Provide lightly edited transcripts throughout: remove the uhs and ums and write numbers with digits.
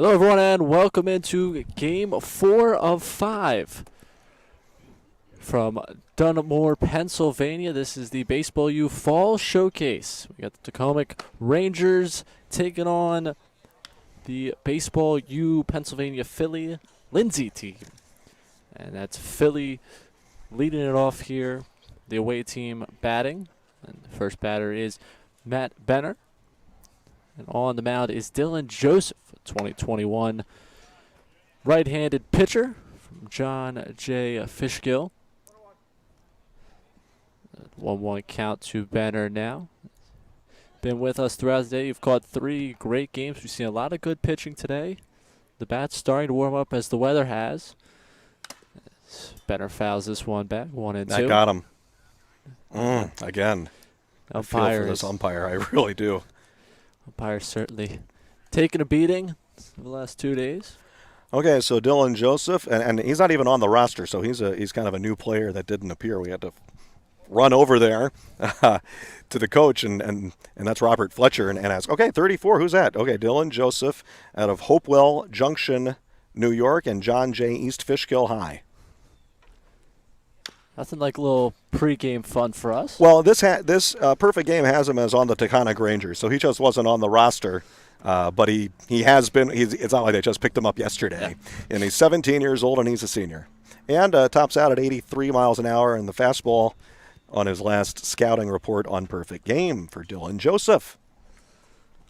Hello, everyone, and welcome into Game 4 of 5 from Dunmore, Pennsylvania. This is the Baseball U Fall Showcase. We got the Taconic Rangers taking on the Baseball U Pennsylvania Philly Lindsay team. And that's Philly leading it off here. The away team batting. And the first batter is Matt Benner. And on the mound is Dylan Joseph, 2021 right-handed pitcher from John J. Fishkill. 1-1 count to Benner now. Been with us throughout the day. You've caught 3 great games. We've seen a lot of good pitching today. The bat's starting to warm up as the weather has. Benner fouls this one back, 1-2. That got him. Again. I feel for this Umpires. umpire. I really do. Umpire's certainly taking a beating the last 2 days. Okay, so Dylan Joseph, and he's not even on the roster, so he's kind of a new player that didn't appear. We had to run over there to the coach, and that's Robert Fletcher, and ask, okay, 34, who's that? Okay, Dylan Joseph out of Hopewell Junction, New York, and John J. East Fishkill High. Nothing like a little pregame fun for us. Well, this perfect game has him as on the Taconic Rangers, so he just wasn't on the roster. But he has been. It's not like they just picked him up yesterday. Yeah. And he's 17 years old, and he's a senior. And tops out at 83 miles an hour in the fastball on his last scouting report on perfect game for Dylan Joseph.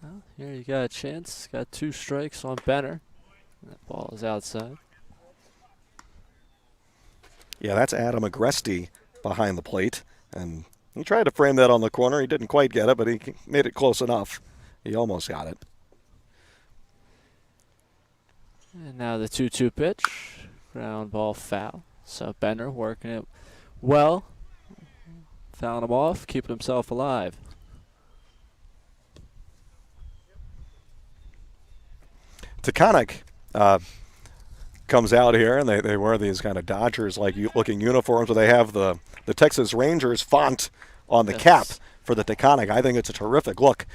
Well, here you got a chance. Got 2 strikes on Benner. That ball is outside. Yeah, that's Adam Agresti behind the plate. And he tried to frame that on the corner. He didn't quite get it, but he made it close enough. He almost got it. And now the 2-2 pitch. Ground ball foul. So Benner working it well. Fouling him off, keeping himself alive. Taconic comes out here, and they wear these kind of Dodgers-like looking uniforms, where they have the Texas Rangers font on the cap for the Taconic. I think it's a terrific look.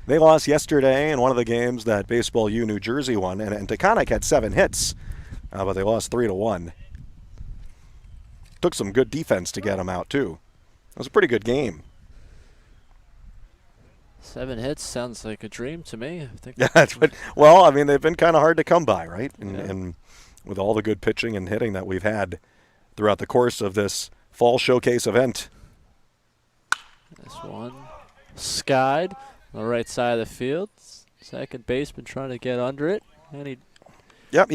They lost yesterday in one of the games that Baseball U New Jersey won, and Taconic had 7 hits, but they lost 3-1. Took some good defense to get them out, too. It was a pretty good game. 7 hits sounds like a dream to me. I think. Yeah, well, I mean, they've been kind of hard to come by, right? And with all the good pitching and hitting that we've had throughout the course of this fall showcase event. This one skied on the right side of the field. Second baseman trying to get under it, and he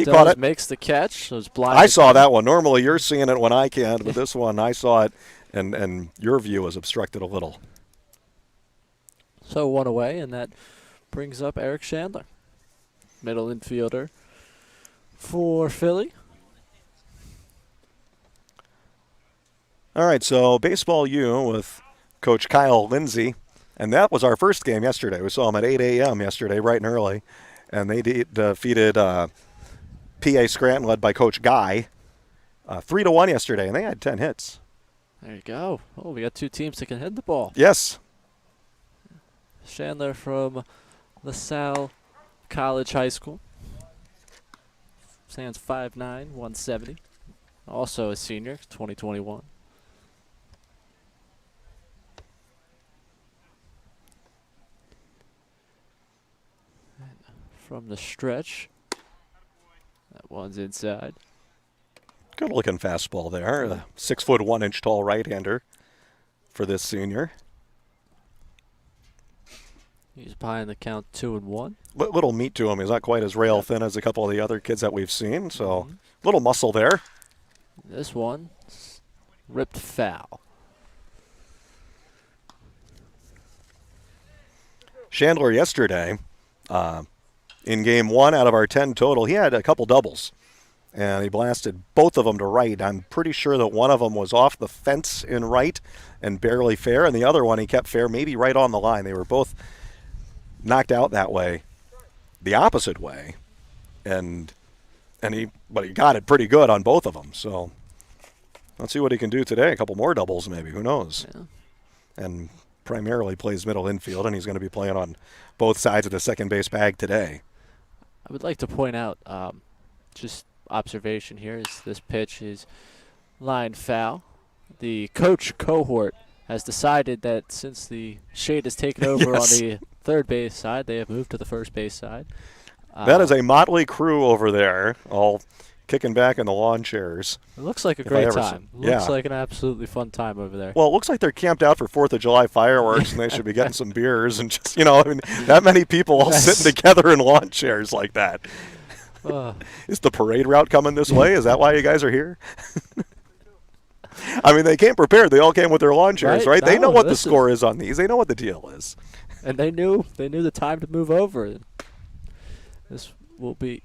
caught it. Makes the catch. So it's blind. I saw that one. Normally you're seeing it when I can't, but this one I saw it, and your view was obstructed a little. So 1 away, and that brings up Eric Chandler, middle infielder for Philly. All right, so Baseball U with Coach Kyle Lindsay, and that was our first game yesterday. We saw him at 8 a.m. yesterday, bright and early, and they defeated PA Scranton, led by Coach Guy, 3-1 yesterday, and they had 10 hits. There you go. Oh, we got 2 teams that can hit the ball. Yes. Chandler from LaSalle College High School. Stands 5'9", 170. Also a senior, 2021. And from the stretch, that one's inside. Good looking fastball there. A 6 1 inch tall right-hander for this senior. He's behind the count 2-1. Little meat to him. He's not quite as rail thin as a couple of the other kids that we've seen, so little muscle there. This one ripped foul. Chandler yesterday, in game 1 out of our 10 total, he had a couple doubles, and he blasted both of them to right. I'm pretty sure that one of them was off the fence in right and barely fair, and the other one he kept fair, maybe right on the line. They were both knocked out that way, the opposite way, but he got it pretty good on both of them. So let's see what he can do today. A couple more doubles, maybe. Who knows? Yeah. And primarily plays middle infield, and he's going to be playing on both sides of the second base bag today. I would like to point out, just observation here, is this pitch is line foul. The coach cohort has decided that since the shade has taken over Yes. on the third base side, they have moved to the first base side. That is a motley crew over there, all kicking back in the lawn chairs. It looks like a If I great ever time. yeah. Looks like an absolutely fun time over there. Well, it looks like they're camped out for 4th of July fireworks, and they should be getting some beers and just, I mean, that many people all Yes. sitting together in lawn chairs like that. Is the parade route coming this way? Is that why you guys are here? I mean, they came prepared. They all came with their lawn chairs, right? They know what the score is on these. They know what the deal is. And they knew the time to move over. This will be,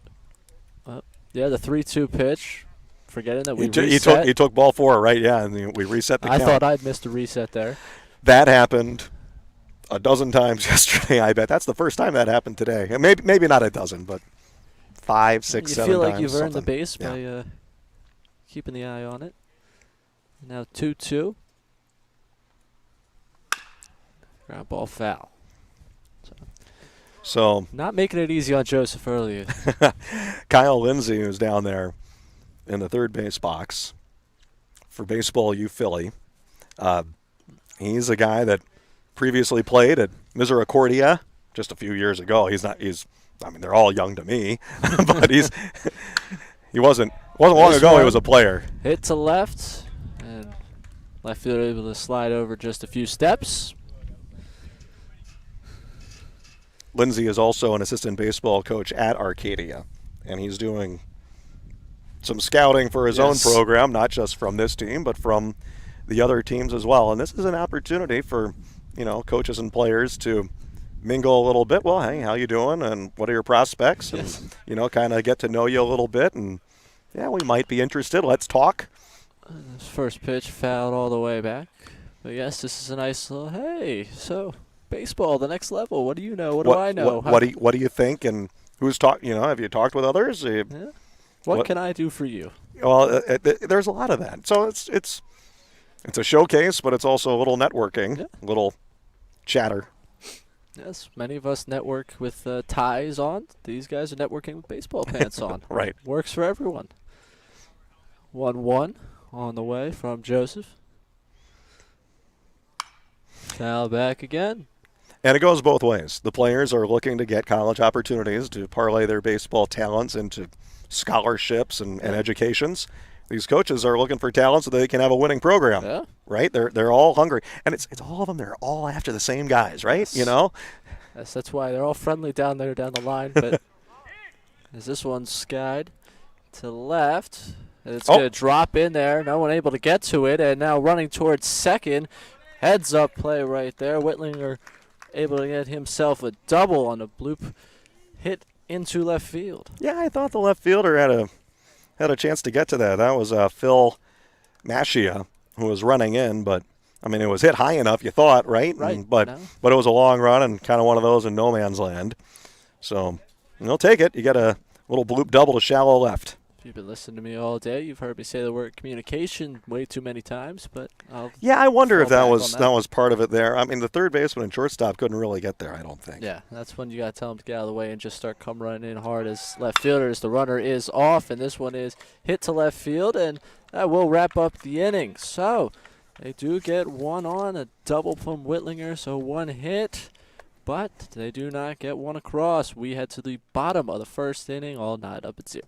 the 3-2 pitch. Forgetting that we reset. He took ball 4, right? Yeah, and we reset the count. I thought I'd missed a reset there. That happened a dozen times yesterday, I bet. That's the first time that happened today. And maybe not a dozen, but 5, 6, 7 times. You feel like you've earned the something. base by keeping the eye on it. Now 2-2. Ground ball foul. So not making it easy on Joseph earlier. Kyle Lindsay, who's down there in the third base box for Baseball U Philly. He's a guy that previously played at Misericordia just a few years ago. They're all young to me, but he wasn't long ago he was a player. Hit to left, and left fielder able to slide over just a few steps. Lindsay is also an assistant baseball coach at Arcadia, and he's doing some scouting for his own program, not just from this team, but from the other teams as well. And this is an opportunity for, coaches and players to mingle a little bit. Well, hey, how you doing? And what are your prospects? Yes. And, kind of get to know you a little bit. And, yeah, we might be interested. Let's talk. This first pitch fouled all the way back. But, yes, this is a nice little, hey, so baseball, the next level. What do you know? What do I know? What do you think? And who's have you talked with others? Yeah. What can I do for you? Well, there's a lot of that. So it's a showcase, but it's also a little networking, a little chatter. Yes, many of us network with ties on. These guys are networking with baseball pants on. Right. Works for everyone. 1-1 on the way from Joseph. Foul back again. And it goes both ways. The players are looking to get college opportunities to parlay their baseball talents into scholarships and educations. These coaches are looking for talent so they can have a winning program. Yeah. Right? They're all hungry. And it's all of them. They're all after the same guys, right? Yes. Yes, that's why they're all friendly down the line. But as this one's skied to left, it's going to drop in there. No one able to get to it. And now running towards second. Heads up play right there. Whitlinger able to get himself a double on a bloop hit into left field. Yeah, I thought the left fielder had a chance to get to that. That was Phil Mashia who was running in, but it was hit high enough, you thought, right? Right. But it was a long run and kind of one of those in no man's land. So you'll take it. You get a little bloop double to shallow left. If you've been listening to me all day, you've heard me say the word communication way too many times, but I wonder if that was part of it there. The third baseman and shortstop couldn't really get there, I don't think. Yeah, that's when you got to tell them to get out of the way and just start come running in hard as left fielders. The runner is off, and this one is hit to left field, and that will wrap up the inning. So they do get one on, a double from Whitlinger, so one hit, but they do not get one across. We head to the bottom of the first inning, all knotted up at 0.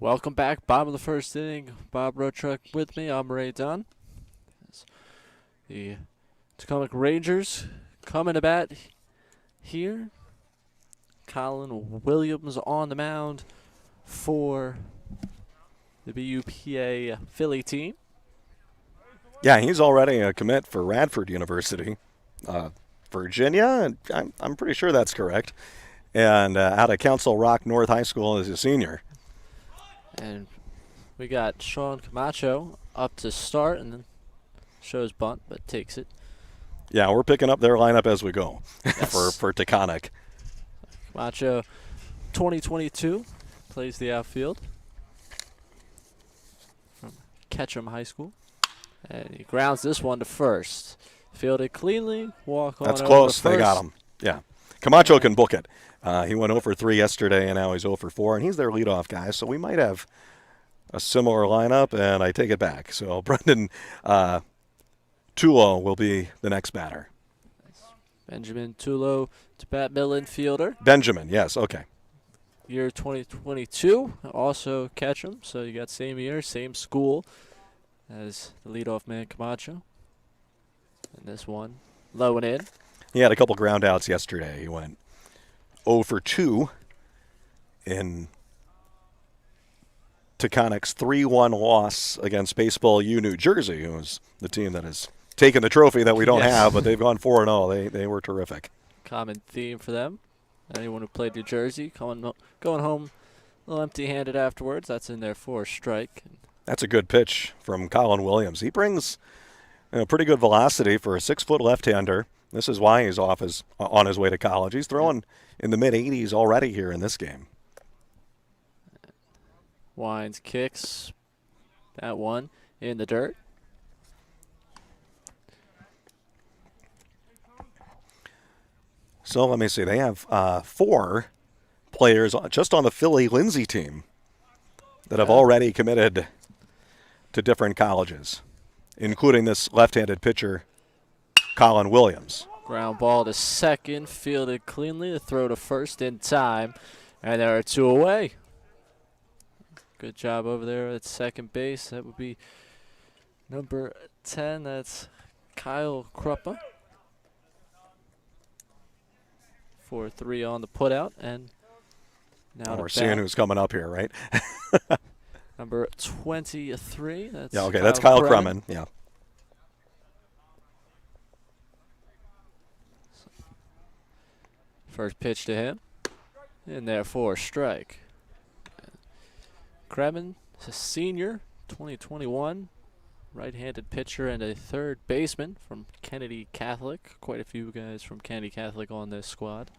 Welcome back. Bottom of the first inning. Bob Roadtruck with me. I'm Ray Dunn. The Taconic Rangers coming to bat here. Colin Williams on the mound for the BUPA Philly team. Yeah, he's already a commit for Radford University, Virginia. And I'm pretty sure that's correct. And out of Council Rock North High School as a senior. And we got Sean Camacho up to start, and then shows bunt, but takes it. Yeah, we're picking up their lineup as we go Yes. for Taconic. Camacho, 2022, plays the outfield from Ketchum High School. And he grounds this one to first. Fielded cleanly, walk on That's over close. to They first. got him. Yeah. Camacho can book it. He went 0 for 3 yesterday, and now he's 0 for 4, and he's their leadoff guy. So we might have a similar lineup, and I take it back. So Brendan Tulo will be the next batter. Benjamin Tulo to bat, middle infielder. Benjamin, yes, okay. Year 2022, also Ketchum. So you got same year, same school as the leadoff man Camacho. And this one, low and in. He had a couple ground outs yesterday. He went 0 for 2 in Taconic's 3-1 loss against Baseball U New Jersey, who was the team that has taken the trophy that we don't Yes. have, but they've gone 4-0. They were terrific. Common theme for them. Anyone who played New Jersey going home a little empty-handed afterwards. That's in there for a strike. That's a good pitch from Colin Williams. He brings pretty good velocity for a 6-foot left-hander. This is why he's on his way to college. He's throwing in the mid-80s already here in this game. Wines kicks that one in the dirt. So let me see. They have 4 players just on the Philly Lindsay team that have already committed to different colleges, including this left-handed pitcher, Colin Williams. Ground ball to second, fielded cleanly. The throw to first in time, and there are 2 away. Good job over there at second base. That would be number 10. That's Kyle Kruppa. 4-3 on the putout, and now We're seeing who's coming up here, right? number 23. That's Yeah, okay, that's Kyle Kremen. Yeah. First pitch to him, and therefore strike. Kremen, a senior, 2021, right-handed pitcher and a third baseman from Kennedy Catholic. Quite a few guys from Kennedy Catholic on this squad.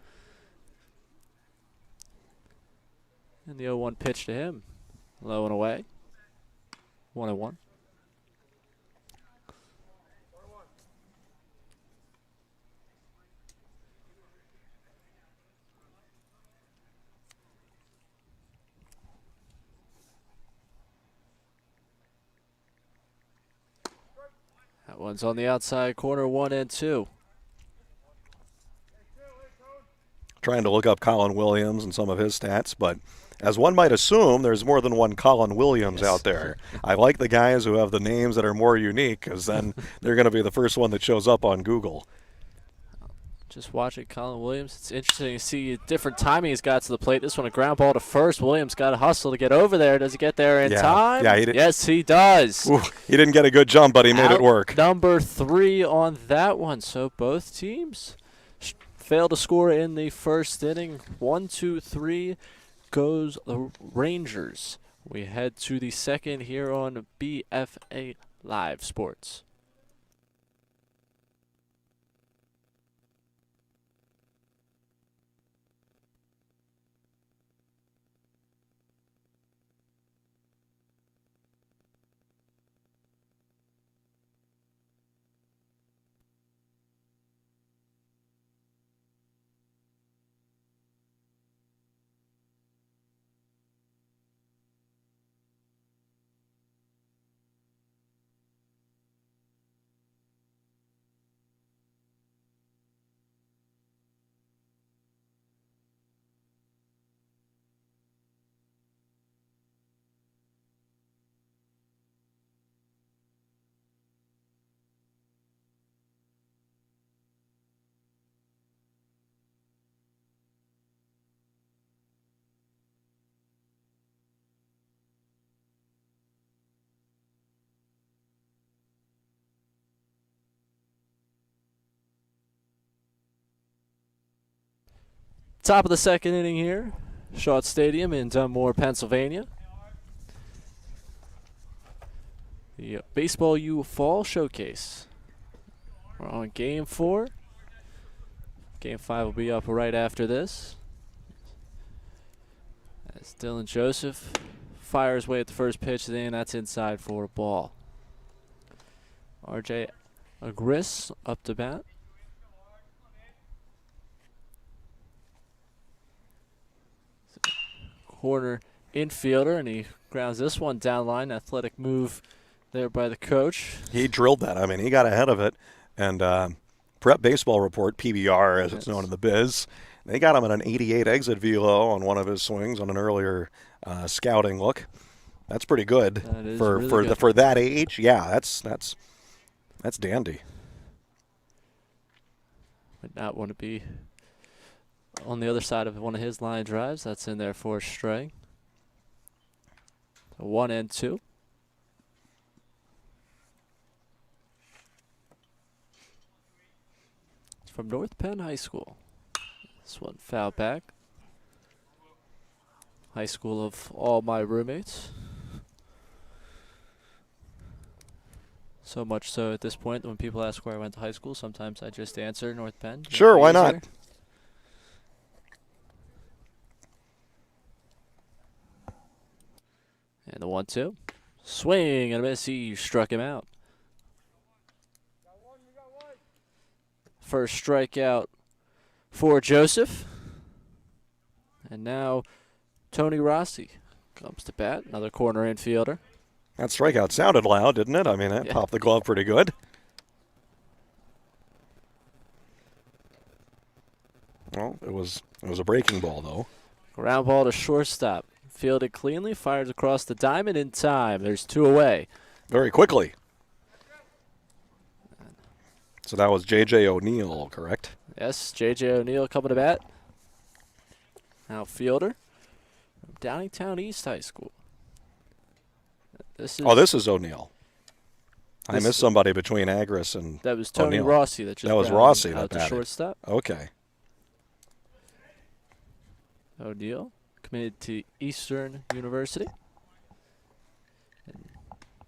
And the 0-1 pitch to him, low and away, 1-1. That one's on the outside corner, 1-2. Trying to look up Colin Williams and some of his stats, but as one might assume, there's more than one Colin Williams out there. I like the guys who have the names that are more unique, because then they're going to be the first one that shows up on Google. Just watching Colin Williams, it's interesting to see different timing he's got to the plate. This one, a ground ball to first. Williams got to hustle to get over there. Does he get there in time? Yeah, he did. Yes, he does. Ooh, he didn't get a good jump, but he made it work. Number 3 on that one. So both teams failed to score in the first inning. 1-2-3 goes the Rangers. We head to the second here on BFA Live Sports. Top of the second inning here. Shaw Stadium in Dunmore, Pennsylvania. The Baseball U Fall Showcase. We're on Game 4. Game 5 will be up right after this. As Dylan Joseph fires away at the first pitch, then that's inside for a ball. RJ Agresti up to bat. Corner infielder, and he grounds this one down line. Athletic move there by the coach. He drilled that. I mean, he got ahead of it. And Prep Baseball Report, PBR as it's known in the biz, they got him at an 88 exit velo on one of his swings on an earlier scouting look. That's pretty good for really good. For that age. Yeah, that's dandy. Would not want to be on the other side of one of his line drives. That's in there for a strike. 1-2. It's from North Penn High School. This one foul back. High school of all my roommates. So much so at this point that when people ask where I went to high school, sometimes I just answer North Penn. Sure, why not? And the 1-2. Swing and a miss. He struck him out. First strikeout for Joseph. And now Tony Rossi comes to bat. Another corner infielder. That strikeout sounded loud, didn't it? I mean, that popped the glove pretty good. Well, it was a breaking ball, though. Ground ball to shortstop. Fielded cleanly, fires across the diamond in time. There's 2 away. Very quickly. So that was J.J. O'Neill, correct? Yes, J.J. O'Neill coming to bat. Outfielder from Downingtown East High School. This is O'Neill. I missed somebody between Agresti and that was Tony O'Neill. Rossi that just that was Rossi out that to batted. shortstop. Okay. O'Neill committed to Eastern University. And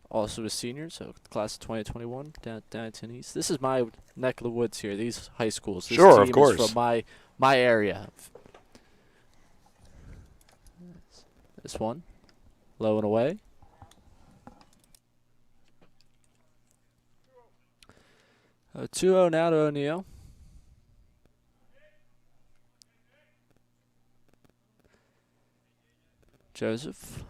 also a senior, so class of 2021 down Downingtown East. This is my neck of the woods here. These high schools. This Sure, team of course. is from my area. This one, low and away. A 2-0 now to O'Neill. Joseph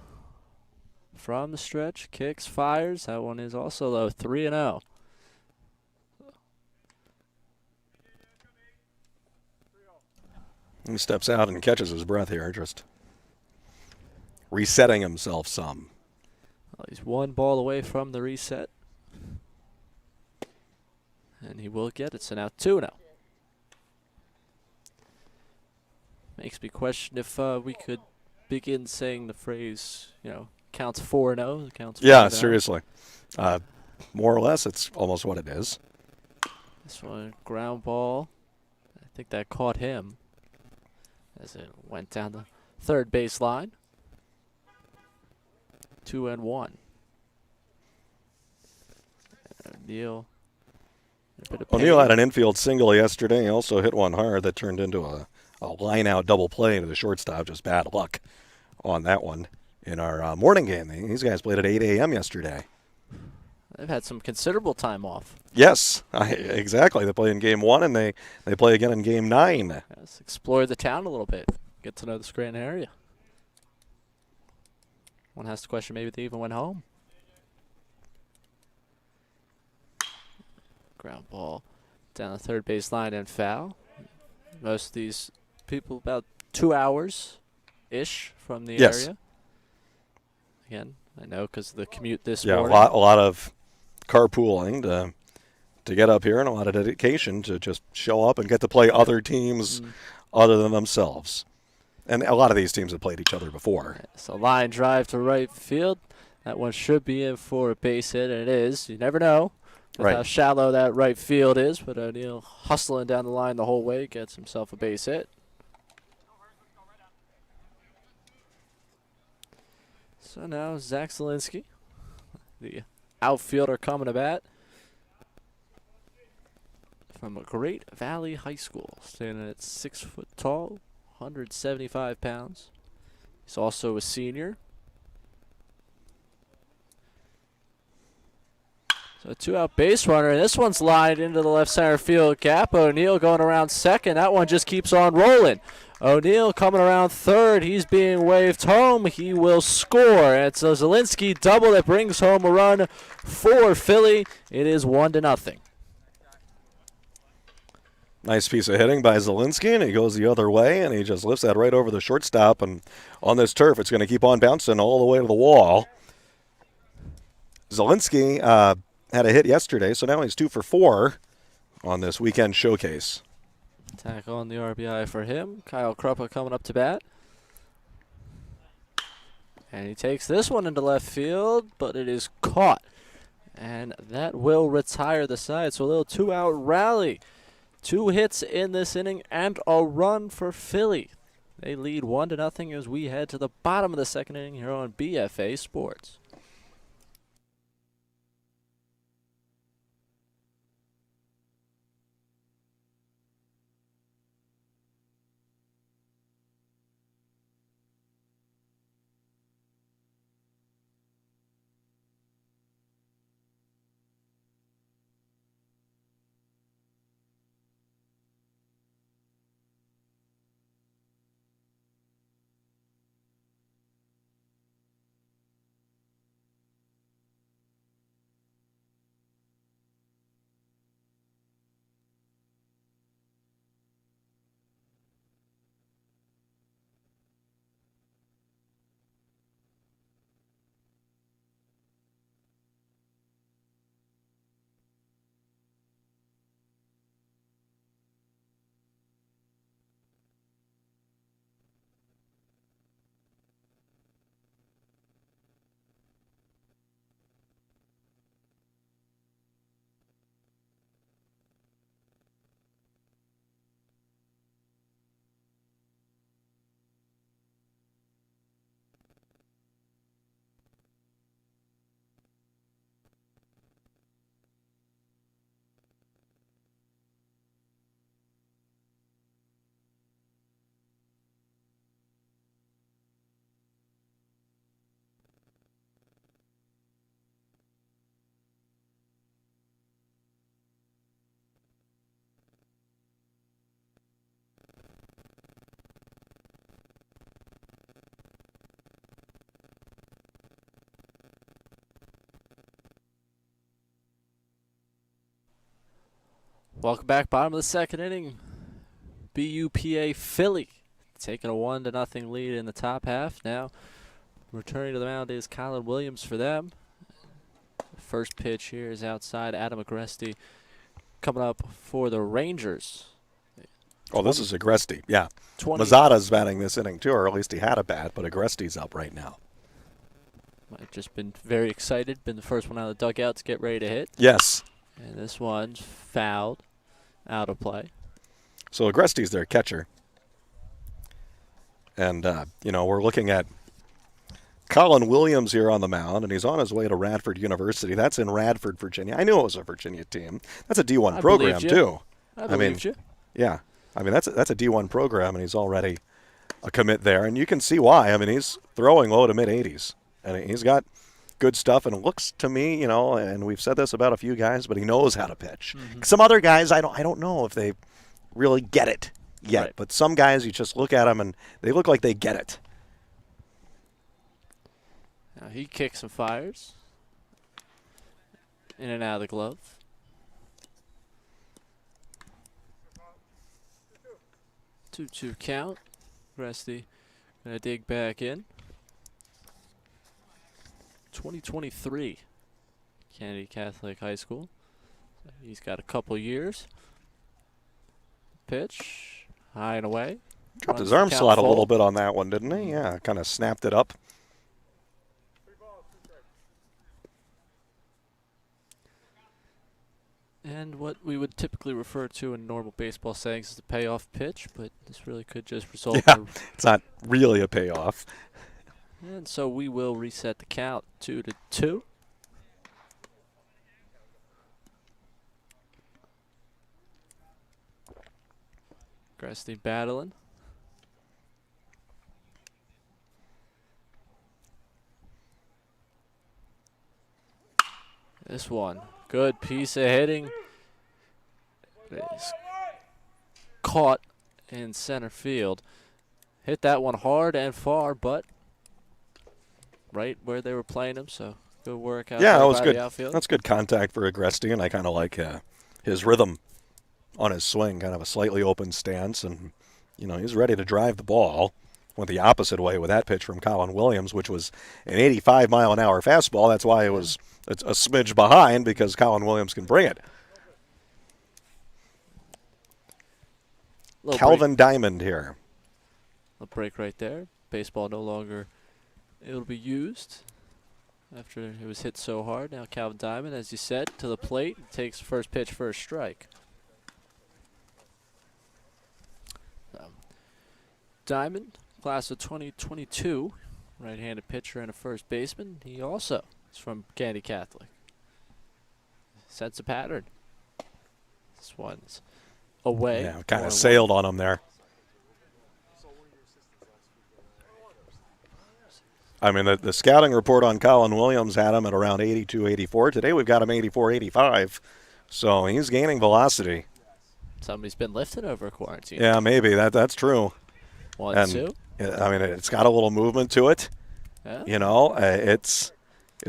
from the stretch, kicks, fires. That one is also low, 3-0. He steps out and catches his breath here, just resetting himself some. Well, he's 1 ball away from the reset. And he will get it, so now 2-0. Makes me question if we could begin saying the phrase, counts 4-0, counts 5-0. Yeah, seriously. More or less, it's almost what it is. This one, ground ball. I think that caught him as it went down the third base line. 2-1. O'Neill. O'Neill had an infield single yesterday. He also hit one hard that turned into a line-out double play into the shortstop. Just bad luck on that one in our morning game. These guys played at 8 a.m. yesterday. They've had some considerable time off. Yes, exactly. They play in Game 1, and they play again in Game 9. Yes, explore the town a little bit. Get to know the Scranton area. One has to question maybe they even went home. Ground ball down the third base line and foul. Most of these people about 2 hours-ish from the area. Again, I know because of the commute this morning. Yeah, a lot of carpooling to get up here and a lot of dedication to just show up and get to play other teams other than themselves. And a lot of these teams have played each other before. So line drive to right field. That one should be in for a base hit, and it is. You never know how shallow that right field is, but O'Neill hustling down the line the whole way gets himself a base hit. So now Zach Zielinski, the outfielder, coming to bat from Great Valley High School, standing at 6 foot tall, 175 pounds. He's also a senior. So a 2-out base runner, and this one's lined into the left center field gap. O'Neal going around second. That one just keeps on rolling. O'Neal coming around third. He's being waved home. He will score. It's a Zielinski double that brings home a run for Philly. It is 1-0. Nice piece of hitting by Zielinski, and he goes the other way, and he just lifts that right over the shortstop. And on this turf, it's going to keep on bouncing all the way to the wall. Zielinski had a hit yesterday, so now he's 2 for 4 on this weekend showcase. Tack on the RBI for him. Kyle Kruppa coming up to bat. And he takes this one into left field, but it is caught. And that will retire the side. So a little 2-out rally. 2 hits in this inning and a run for Philly. They lead 1-0 as we head to the bottom of the second inning here on BFA Sports. Welcome back, bottom of the second inning. BUPA Philly taking a 1-0 lead in the top half. Now returning to the mound is Colin Williams for them. First pitch here is outside. Adam Agresti coming up for the Rangers. Oh, this is Agresti, yeah. 20. Mazzata's batting this inning too, or at least he had a bat, but Agresti's up right now. I've just been very excited. Been the first one out of the dugout to get ready to hit. Yes. And this one's fouled out of play. So Agresti's their catcher. And, we're looking at Colin Williams here on the mound, and he's on his way to Radford University. That's in Radford, Virginia. I knew it was a Virginia team. That's a D1 program, too. I believed you. Yeah. I mean, that's a D1 program, and he's already a commit there. And you can see why. I mean, he's throwing low to mid-80s. And he's got good stuff, and it looks to me, and we've said this about a few guys, but he knows how to pitch. Mm-hmm. Some other guys, I don't know if they really get it yet, right. But some guys, you just look at them, and they look like they get it. Now he kicks and fires. In and out of the glove. Two count. Agresti gonna dig back in. 2023 Kennedy Catholic High School. So he's got a couple years. Pitch, high and away. Dropped his arm slot a little bit on that one, didn't he? Yeah, kind of snapped it up. And what we would typically refer to in normal baseball settings as a payoff pitch, but this really could just result in it's not really a payoff. And so we will reset the count 2-2. Agresti battling. This one, good piece of hitting. It is caught in center field. Hit that one hard and far, but right where they were playing him, so good work out Yeah, there that was by good. the outfield. That's good contact for Agresti, and I kind of like his rhythm on his swing, kind of a slightly open stance, and he's ready to drive the ball. Went the opposite way with that pitch from Colin Williams, which was an 85-mile-an-hour fastball. That's why it's a smidge behind, because Colin Williams can bring it. Calvin Diamond here. A break right there. Baseball no longer able to be used after it was hit so hard. Now Calvin Diamond, as you said, to the plate, takes first pitch, first strike. Diamond, class of 2022, right-handed pitcher and a first baseman. He also is from Candy Catholic. Sets a pattern. This one's away. Yeah, kind of sailed on him there. I mean, the scouting report on Colin Williams had him at around 82, 84. Today we've got him 84, 85. So he's gaining velocity. Somebody's been lifting over quarantine. Yeah, maybe. That's true. 1-2. I mean, it's got a little movement to it. Yeah. It's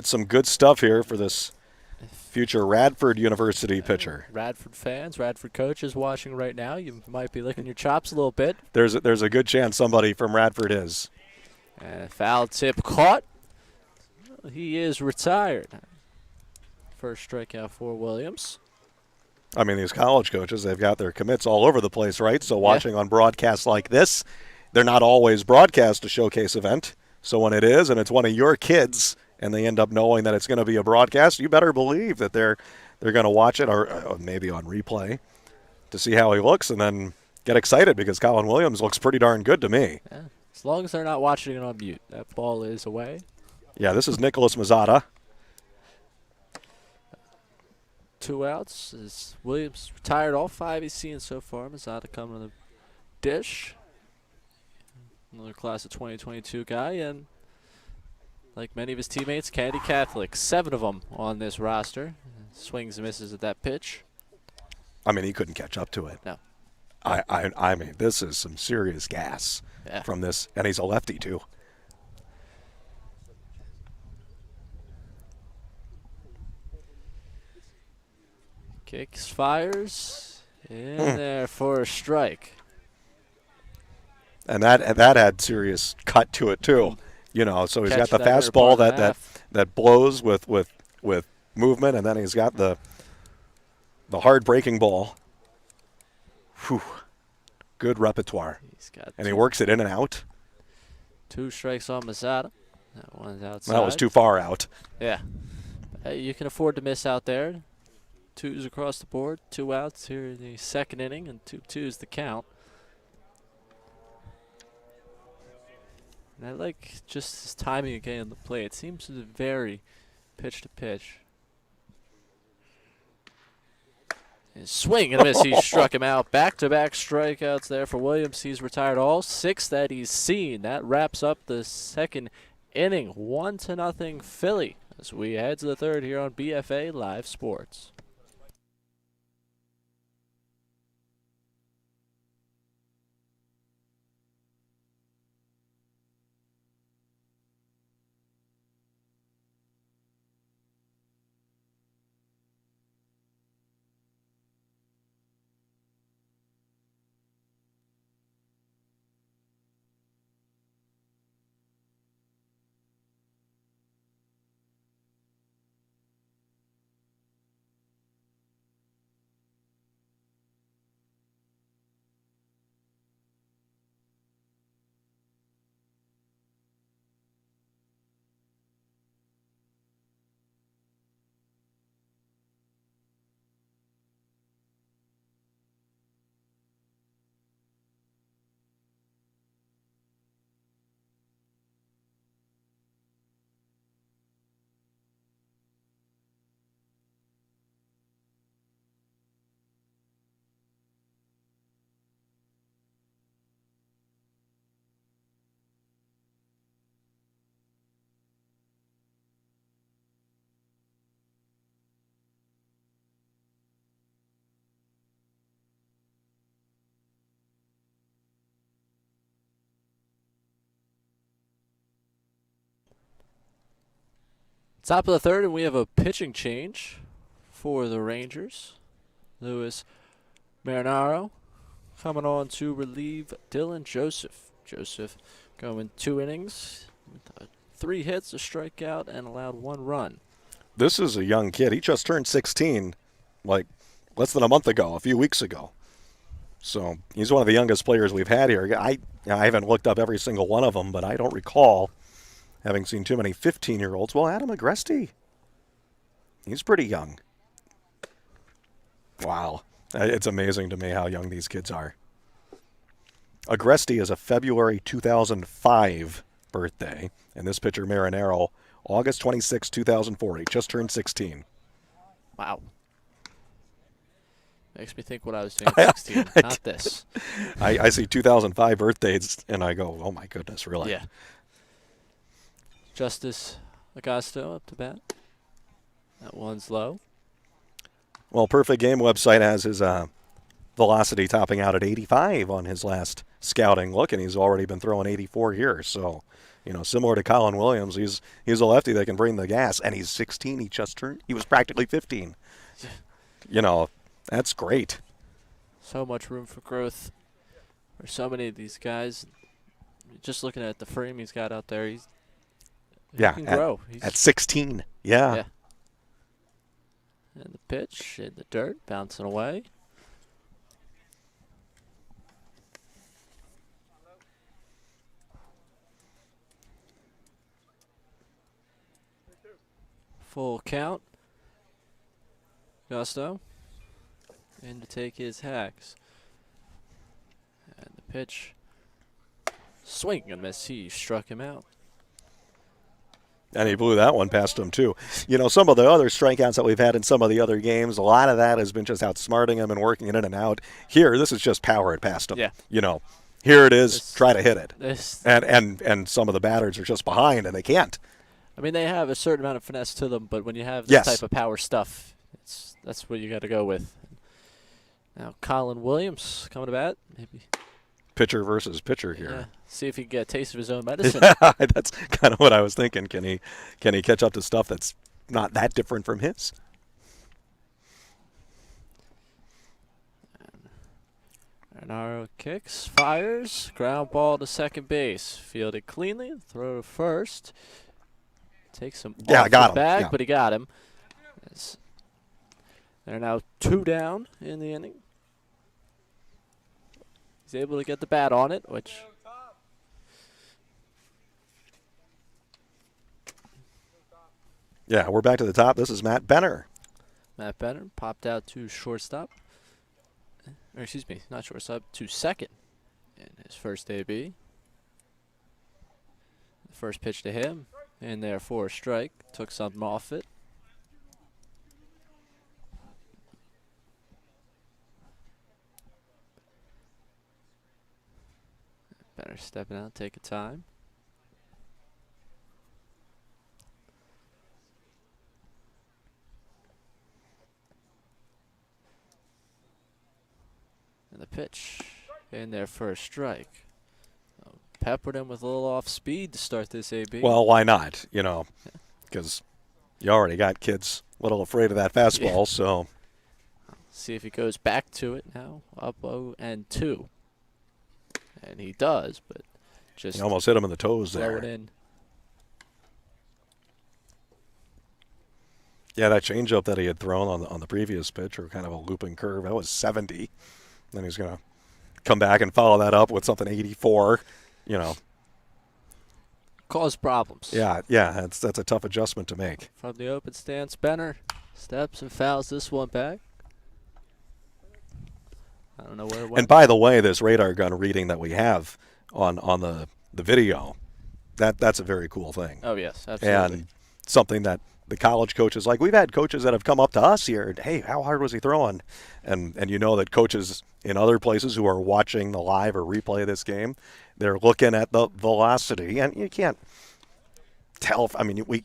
some good stuff here for this future Radford University pitcher. Radford fans, Radford coaches watching right now, you might be licking your chops a little bit. There's a good chance somebody from Radford is. And foul tip caught. He is retired. First strikeout for Williams. I mean, these college coaches, they've got their commits all over the place, right? So watching on broadcasts like this, they're not always broadcast a showcase event. So when it is, and it's one of your kids, and they end up knowing that it's going to be a broadcast, you better believe that they're going to watch it, or maybe on replay, to see how he looks, and then get excited because Colin Williams looks pretty darn good to me. Yeah. As long as they're not watching it on mute. That ball is away. Yeah, this is Nicholas Mazzata. 2 outs. As Williams retired all 5 he's seen so far. Mazzata coming to the dish. Another class of 2022 guy, and like many of his teammates, Candy Catholic, 7 of them on this roster. Swings and misses at that pitch. I mean, he couldn't catch up to it. No. I mean, this is some serious gas from this, and he's a lefty too. Kicks, fires, in there for a strike. And that had serious cut to it too. So he's got the fastball that blows with movement, and then he's got the hard breaking ball. Whew. Good repertoire. And he works it in and out. 2 strikes on Mazzata. That one's outside. That was too far out. Yeah. Hey, you can afford to miss out there. 2s across the board. 2 outs here in the second inning, and 2-2's the count. And I like just his timing again on the play. It seems to vary pitch to pitch. And swing and a miss. He struck him out. Back-to-back strikeouts there for Williams. He's retired all 6 that he's seen. That wraps up the second inning. 1-0 Philly as we head to the third here on BFA Live Sports. Top of the third, and we have a pitching change for the Rangers. Lewis Marinaro coming on to relieve Dylan Joseph. Joseph going 2 innings, with 3 hits, a strikeout, and allowed 1 run. This is a young kid. He just turned 16, like less than a month ago, a few weeks ago. So he's one of the youngest players we've had here. I haven't looked up every single one of them, but I don't recall having seen too many 15-year-olds. Well, Adam Agresti, he's pretty young. Wow. It's amazing to me how young these kids are. Agresti is a February 2005 birthday, and this pitcher, Marinaro, August 26, 2004. He just turned 16. Wow. Makes me think what I was doing at 16, not this. I see 2005 birthdays, and I go, oh, my goodness, really? Yeah. Justice Agosto up to bat. That one's low. Well, Perfect Game website has his velocity topping out at 85 on his last scouting look, and he's already been throwing 84 here. So, similar to Colin Williams, he's a lefty that can bring the gas, and he's 16. He just turned. He was practically 15. That's great. So much room for growth for so many of these guys. Just looking at the frame he's got out there, he can grow. At 16. Yeah. And the pitch in the dirt, bouncing away. Full count. Gusto. In to take his hacks. And the pitch. Swing and miss. He struck him out. And he blew that one past him, too. Some of the other strikeouts that we've had in some of the other games, a lot of that has been just outsmarting him and working it in and out. Here, this is just power it past him. Yeah. Here it is, try to hit it. And some of the batters are just behind, and they can't. I mean, they have a certain amount of finesse to them, but when you have this type of power stuff, that's what you got to go with. Now, Colin Williams coming to bat. Maybe pitcher versus pitcher here. Yeah. See if he can get a taste of his own medicine. That's kind of what I was thinking. Can he catch up to stuff that's not that different from his? Marinaro kicks, fires, ground ball to second base. Fielded cleanly, throw to first. Takes him off got the him. bag, Yeah. but he got him. They're now 2 down in the inning. He's able to get the bat on it, which... Yeah, we're back to the top. This is Matt Benner. Matt Benner popped out to shortstop. Or excuse me, not shortstop, to second in his first AB. The first pitch to him, in there for a strike. Took something off it. Benner stepping out, taking time. And the pitch in there for a strike. Peppered him with a little off speed to start this AB. Well, why not? Because you already got kids a little afraid of that fastball. So see if he goes back to it now. Up 0-2. And he does, but just he almost hit him in the toes throw there. It in. Yeah, that changeup that he had thrown on the previous pitch, or kind of a looping curve, that was 70. Then he's going to come back and follow that up with something 84. Cause problems. Yeah, that's a tough adjustment to make. From the open stance, Benner steps and fouls this one back. I don't know where it went. And by the way, this radar gun reading that we have on the video, that's a very cool thing. Oh, yes, absolutely. And something that the college coaches, like we've had coaches that have come up to us here, hey, how hard was he throwing? And that coaches in other places who are watching the live or replay of this game, they're looking at the velocity, and you can't tell.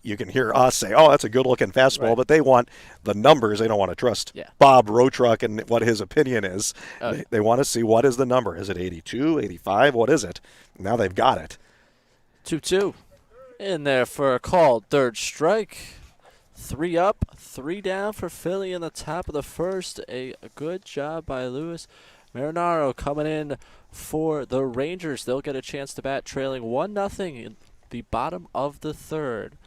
You can hear us say, oh, that's a good-looking fastball, right. But they want the numbers. They don't want to trust Bob Rotruck and what his opinion is. They want to see what is the number. Is it 82, 85? What is it? Now they've got it. 2-2. In there for a called third strike. 3 up, 3 down for Philly in the top of the first. A good job by Lewis. Marinaro coming in for the Rangers. They'll get a chance to bat trailing 1-0 in the bottom of the third.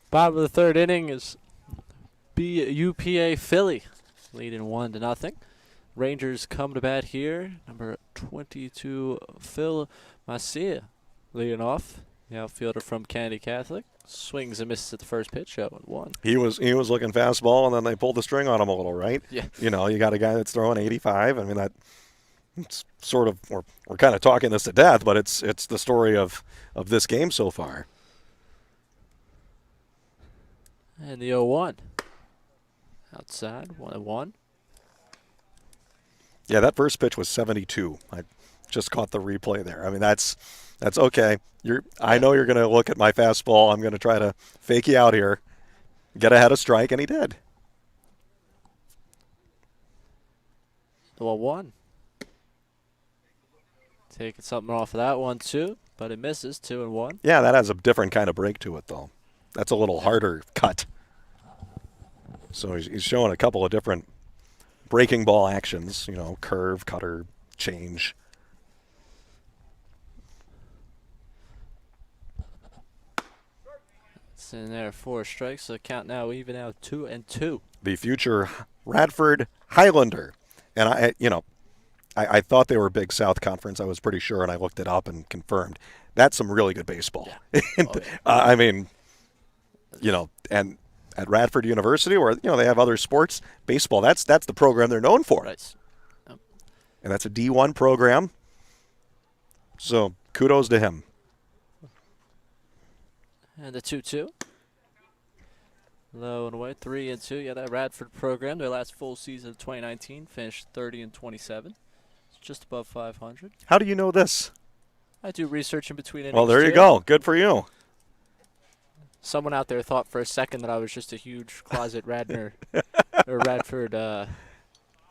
Bottom of the third inning is Bupa Philly leading 1-0. Rangers come to bat here. Number 22, Phil Macia leading off. The outfielder from Kennedy Catholic. Swings and misses at the first pitch, 0-1. He was looking fastball, and then they pulled the string on him a little, right? Yeah. You know, you got a guy that's throwing 85. I mean, it's sort of, we're kind of talking this to death, but it's the story of this game so far. And the 0-1. Outside, 1-1. Yeah, that first pitch was 72. I just caught the replay there. I mean, that's okay. I know you're going to look at my fastball. I'm going to try to fake you out here, get ahead of strike, and he did. The 1-1. Taking something off of that one, too, but it misses, 2-1. Yeah, that has a different kind of break to it, though. That's a little harder cut. So he's showing a couple of different breaking ball actions, you know, curve, cutter, change. It's in there, 4 strikes, so count now even out 2-2. The future Radford Highlander. And I thought they were Big South Conference. I was pretty sure, and I looked it up and confirmed. That's some really good baseball. Yeah. Oh, yeah. I mean, you know, and at Radford University, where, you know, they have other sports, baseball, that's the program they're known for. Right. Yep. And that's a D1 program. So kudos to him. And the 2-2. Low and away, 3-2. Yeah, that Radford program, their last full season of 2019, finished 30-27. It's just above 500. How do you know this? I do research in between innings. Well, there you too. go. Good for you. Someone out there thought for a second that I was just a huge closet Radford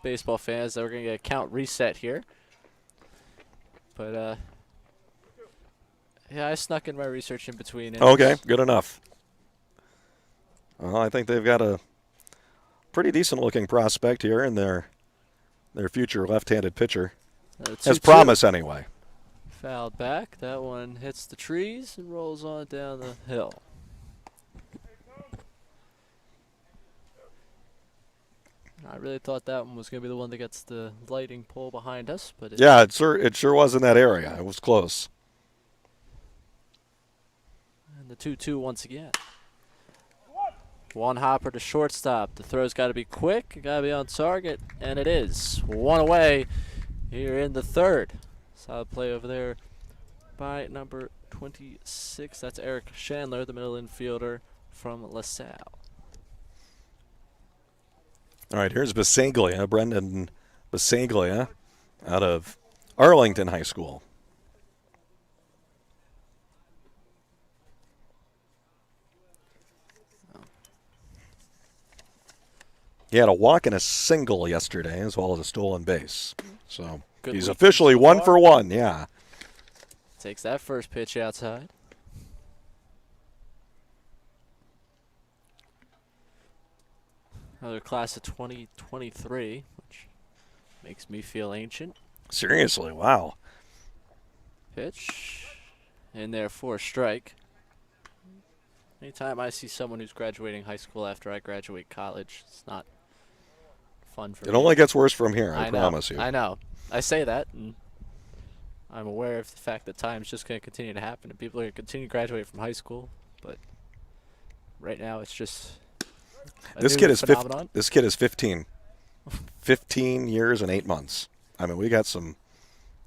baseball fans. That we're going to get a count reset here. But, yeah, I snuck in my research in between innings. Okay, good enough. Well, I think they've got a pretty decent-looking prospect here in their future left-handed pitcher. Has promise, anyway. Fouled back. That one hits the trees and rolls on down the hill. I really thought that one was going to be the one that gets the lighting pole behind us, but it sure was in that area. It was close. And the 2-2 once again. One hopper to shortstop. The throw's got to be quick. Got to be on target, and it is. One away here in the third. Solid play over there by number 26. That's Eric Chandler, the middle infielder from LaSalle. All right, here's Bisaglia, Brendan Bisaglia, out of Arlington High School. He had a walk and a single yesterday, as well as a stolen base. So Good he's weekend officially so 1 far. for 1, yeah. Takes that first pitch outside. Another class of 2023, which makes me feel ancient. Seriously, wow. Pitch in there for a strike. Anytime I see someone who's graduating high school after I graduate college, it's not fun for me. It only gets worse from here, I know, promise you. I know. I say that, and I'm aware of the fact that time's just going to continue to happen, and people are going to continue to graduate from high school, but right now it's just This kid is phenomenon. This kid is 15. 15 years and 8 months. I mean, we got some,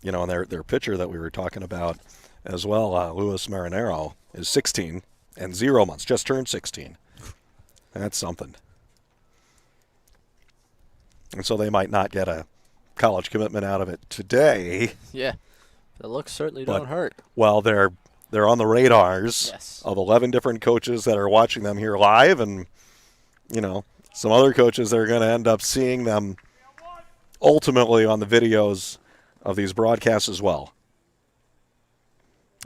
and their pitcher that we were talking about as well, Luis Marinaro, is 16 and 0 months, just turned 16. That's something. And so they might not get a college commitment out of it today. Yeah, the looks certainly don't hurt. Well, they're on the radars Yes. of 11 different coaches that are watching them here live, and some other coaches that are going to end up seeing them ultimately on the videos of these broadcasts as well.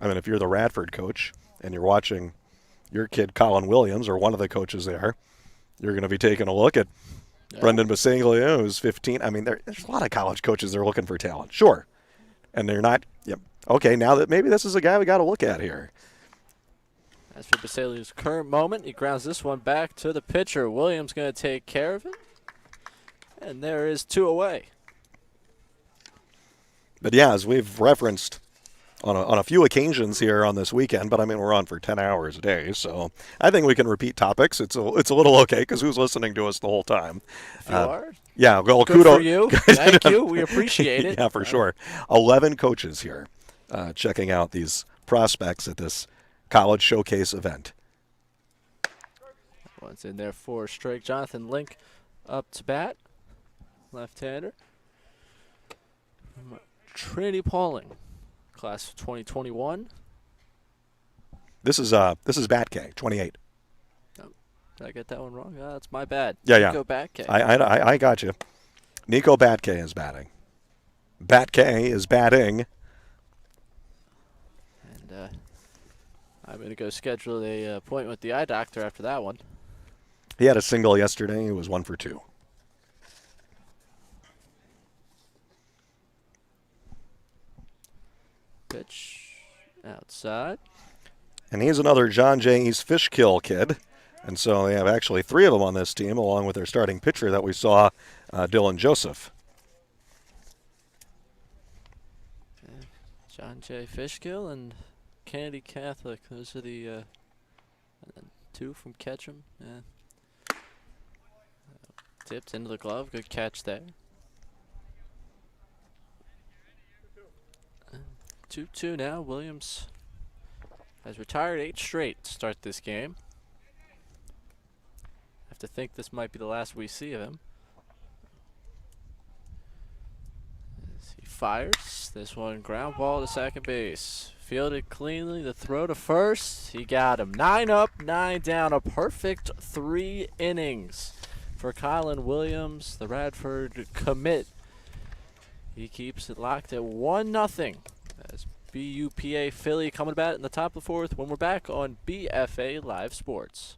I mean, if you're the Radford coach and you're watching your kid Colin Williams or one of the coaches there, you're going to be taking a look at Brendan Bisaglia, who's 15. I mean, there's a lot of college coaches that are looking for talent, sure. And they're not, okay, now that maybe this is a guy we got to look at here. As for Bisaglia's current moment, he grounds this one back to the pitcher. Williams going to take care of it. And there is 2 away. But yeah, as we've referenced on a few occasions here on this weekend, but I mean, we're on for 10 hours a day, so I think we can repeat topics. It's a little okay because who's listening to us the whole time? If you are. Yeah, well, good kudos. for you. Thank you. We appreciate it. Yeah, for sure. 11 coaches here checking out these prospects at this college showcase event. Once in there for a strike. Jonathan Link up to bat. Left-hander. Trinity Pauling, class of 2021. This is Batke, 28. Oh, did I get that one wrong? That's my bad. Yeah. Nico Batke. I got you. Nico Batke is batting. Batke is batting. And I'm going to go schedule a appointment with the eye doctor after that one. He had a single yesterday. He was 1 for 2. Pitch outside. And he's another John Jay's Fishkill kid. And so they have actually 3 of them on this team, along with their starting pitcher that we saw, Dylan Joseph. John J. Fishkill and Kennedy Catholic. Those are the 2 from Ketchum. Yeah. Tipped into the glove. Good catch there. 2-2 now. Williams has retired 8 straight to start this game. I have to think this might be the last we see of him. As he fires this one, ground ball to second base. Fielded cleanly, the throw to first. He got him. 9 up, 9 down. A perfect 3 innings for Colin Williams, the Radford commit. He keeps it locked at 1-0. As BUPA Philly coming back in the top of the 4th when we're back on BFA Live Sports.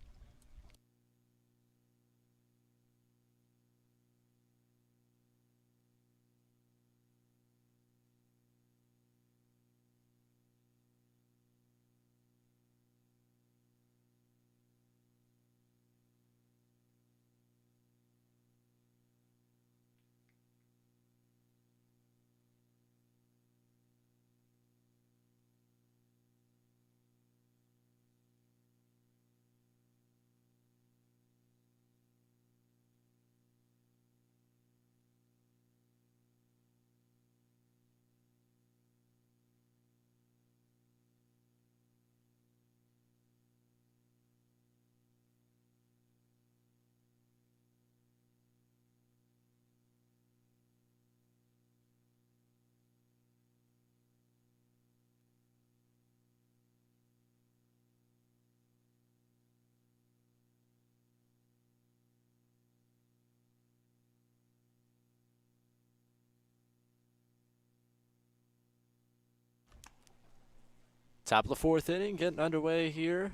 Top of the fourth inning, getting underway here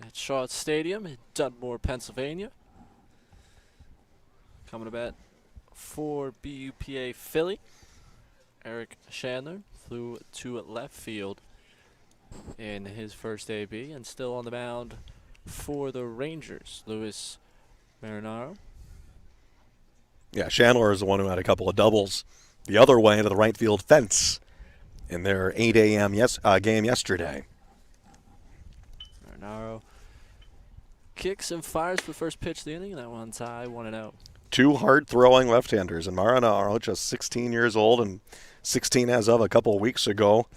at Shaw Stadium in Dunmore, Pennsylvania. Coming to bat for BUPA Philly, Eric Chandler flew to left field in his first AB, and still on the mound for the Rangers, Louis Marinaro. Yeah, Chandler is the one who had a couple of doubles the other way into the right field fence in their 8 a.m. Game yesterday. Marinaro kicks and fires for the first pitch of the inning. That one's high, 1-0. Two hard-throwing left-handers, and Marinaro, just 16 years old and 16 as of a couple of weeks ago.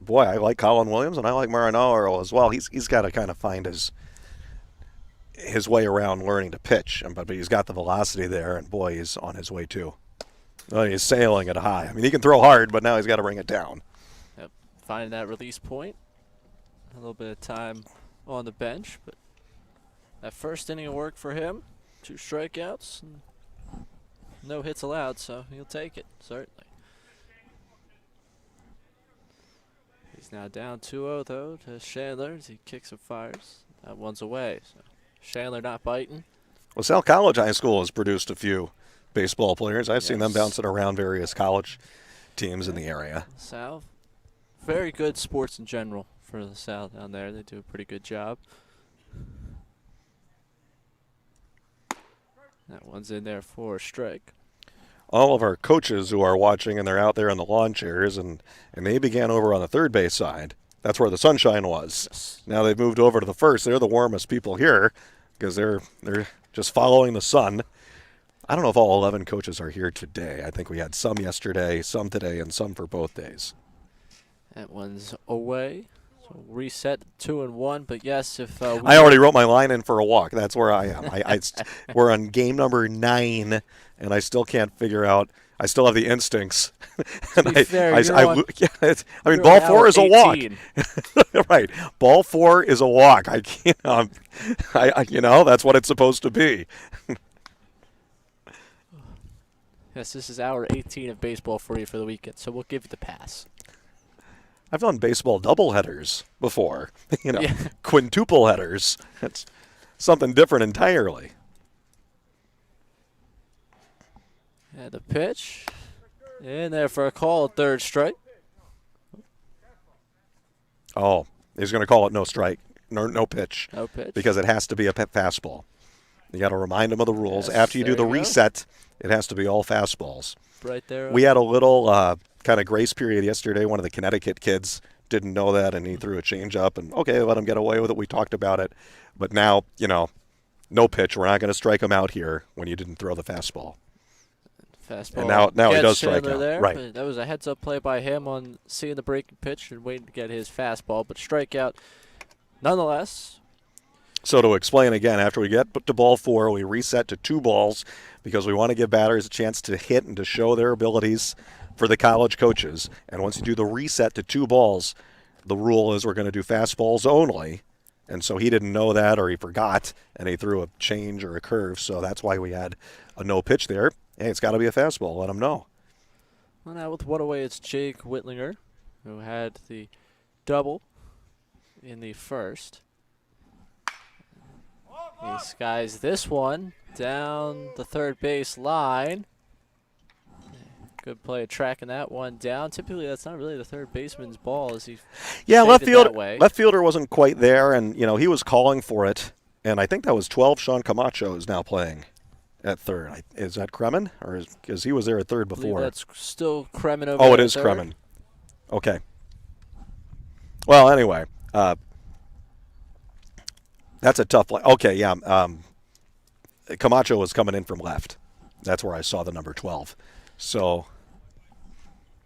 Boy, I like Colin Williams, and I like Marinaro as well. He's got to kind of find his way around learning to pitch, but he's got the velocity there, and boy, he's on his way too. Well, he's sailing at a high. I mean, he can throw hard, but now he's got to bring it down. Yep, finding that release point. A little bit of time on the bench, but that first inning of work for him. 2 strikeouts, and no hits allowed, so he'll take it, certainly. He's now down 2-0, though, to Chandler as he kicks and fires. That one's away, so Chandler not biting. LaSalle College High School has produced a few baseball players. I've seen them bouncing around various college teams in the area. LaSalle, very good sports in general for LaSalle down there. They do a pretty good job. That one's in there for a strike. All of our coaches who are watching, and they're out there in the lawn chairs, and they began over on the third base side. That's where the sunshine was. Yes. Now they've moved over to the first. They're the warmest people here because they're just following the sun. I don't know if all 11 coaches are here today. I think we had some yesterday, some today, and some for both days. That one's away. So reset 2-1. But yes, if I already wrote my line in for a walk. That's where I am. We're on game number 9, and I still can't figure out. I still have the instincts. To be fair, ball 4 is a walk. Right, ball 4 is a walk. I can't. That's what it's supposed to be. Yes, this is hour 18 of baseball for you for the weekend, so we'll give you the pass. I've done baseball doubleheaders before, Yeah. Quintuple headers. It's something different entirely. And the pitch. In there for a call, third strike. Oh, he's going to call it no strike, no pitch. No pitch. Because it has to be a fastball. You got to remind him of the rules. Yes, After you do the there you go. reset, it has to be all fastballs. Right there. We had a little kind of grace period yesterday. One of the Connecticut kids didn't know that, and he threw a changeup, and okay, let him get away with it. We talked about it. But now, no pitch. We're not going to strike him out here when you didn't throw the fastball. Fastball. And now he does Chandler strike out. there, Right. but that was a heads-up play by him on seeing the breaking pitch and waiting to get his fastball, but strikeout nonetheless. So to explain again, after we get to ball 4, we reset to 2 balls because we want to give batters a chance to hit and to show their abilities for the college coaches. And once you do the reset to 2 balls, the rule is we're going to do fastballs only. And so he didn't know that, or he forgot, and he threw a change or a curve. So that's why we had a no pitch there. Hey, it's got to be a fastball. Let him know. Well, now with one away, it's Jake Whitlinger, who had the double in the first. He skies this one down the third base line. Good play of tracking that one down. Typically, that's not really the third baseman's ball, as he left that fielder wasn't quite there, and he was calling for it. And I think that was 12. Sean Camacho is now playing at third. Is that Kremen, or because he was there at third before? That's still Kremen over. Oh, it there is at third. Kremen. Okay. Well, anyway, that's a tough play. Okay, yeah. Camacho was coming in from left. That's where I saw the number 12. So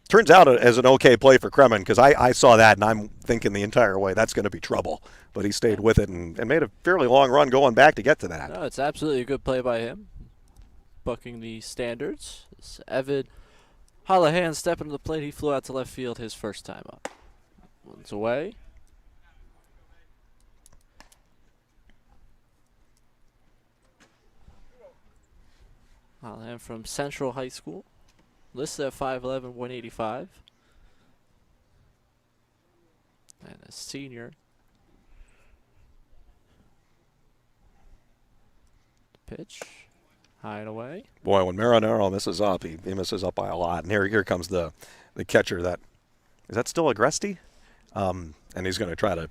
turns out as an okay play for Kremen, because I saw that, and I'm thinking the entire way that's going to be trouble. But he stayed with it and made a fairly long run going back to get to that. No, it's absolutely a good play by him. Bucking the standards. It's Evan Holohan stepping to the plate. He flew out to left field his first time up. One's away. Holohan from Central High School. Listed at 5'11", 185. and a senior. Pitch. High and away. Boy, when Marinaro misses up, he misses up by a lot. And here comes the catcher. Is that still Agresti? And he's going to try to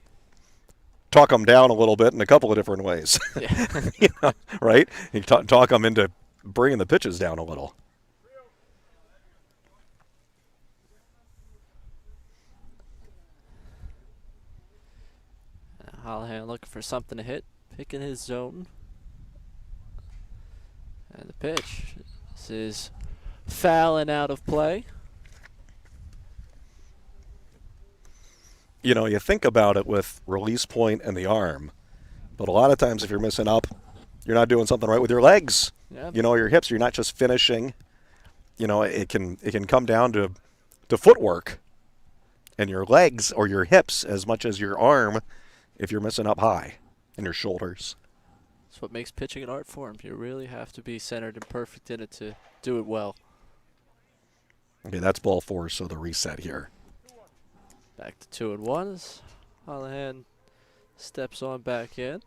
talk him down a little bit in a couple of different ways. Yeah. Right? You talk him into bringing the pitches down a little. Holohan looking for something to hit. Picking his zone. And the pitch. This is foul and out of play. You know, you think about it with release point and the arm, but a lot of times if you're missing up, you're not doing something right with your legs. Yeah. You know, your hips. You're not just finishing. You know, it can come down to footwork and your legs or your hips as much as your arm if you're missing up high and your shoulders. That's what makes pitching an art form. You really have to be centered and perfect in it to do it well. Okay, that's ball 4, so the reset here. Back to 2-1 as Holohan steps on back in.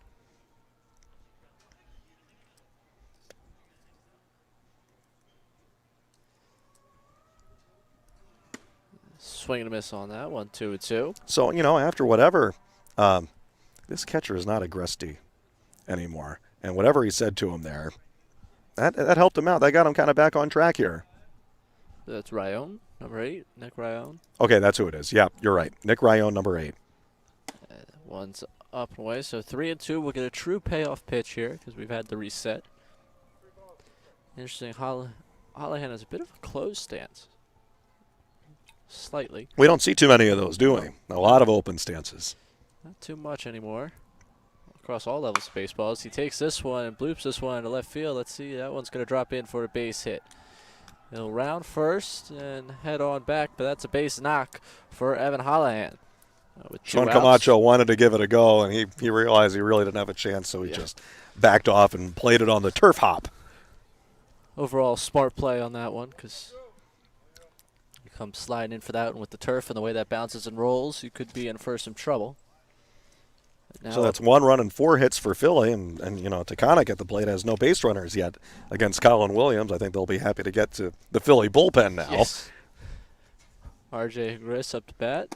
Swing and a miss on that one, 2-2. So, you know, after whatever, this catcher is not Agresti anymore. And whatever he said to him there, that helped him out. That got him kind of back on track here. That's Rayón, number 8, Nick Rayón. Okay, that's who it is. Yeah, you're right. Nick Rayón, number 8. One's up and away, so 3-2. We'll get a true payoff pitch here because we've had the reset. Interesting, Holohan has a bit of a closed stance. Slightly. We don't see too many of those, do we? A lot of open stances. Not too much anymore. Across all levels of baseball. As he takes this one and bloops this one to left field. Let's see, that one's going to drop in for a base hit. He'll round first and head on back, but that's a base knock for Evan Holohan. Sean Camacho wanted to give it a go, and he realized he really didn't have a chance, so he just backed off and played it on the turf hop. Overall, smart play on that one because you come sliding in for that one with the turf and the way that bounces and rolls, you could be in for some trouble. So that's 1 run and 4 hits for Philly, and you know, Taconic at the plate has no base runners yet against Colin Williams. I think they'll be happy to get to the Philly bullpen now. Yes. R.J. Agresti up to bat.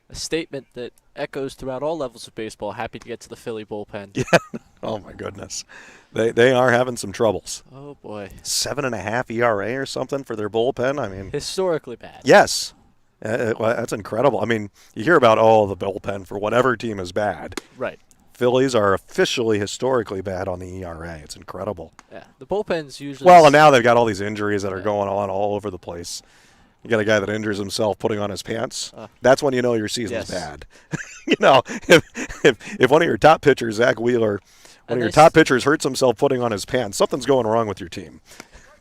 A statement that echoes throughout all levels of baseball. Happy to get to the Philly bullpen. Yeah. Oh, my goodness. They are having some troubles. Oh, boy. 7.5 ERA or something for their bullpen. I mean, historically bad. Yes. That's incredible. I mean, you hear about, the bullpen for whatever team is bad. Right. Phillies are officially historically bad on the ERA. It's incredible. Yeah, the bullpen's usually... Well, and now they've got all these injuries that are going on all over the place. You got a guy that injures himself putting on his pants. That's when you know your season's bad. You know, if one of your top pitchers, Zach Wheeler, one of your top pitchers hurts himself putting on his pants, something's going wrong with your team.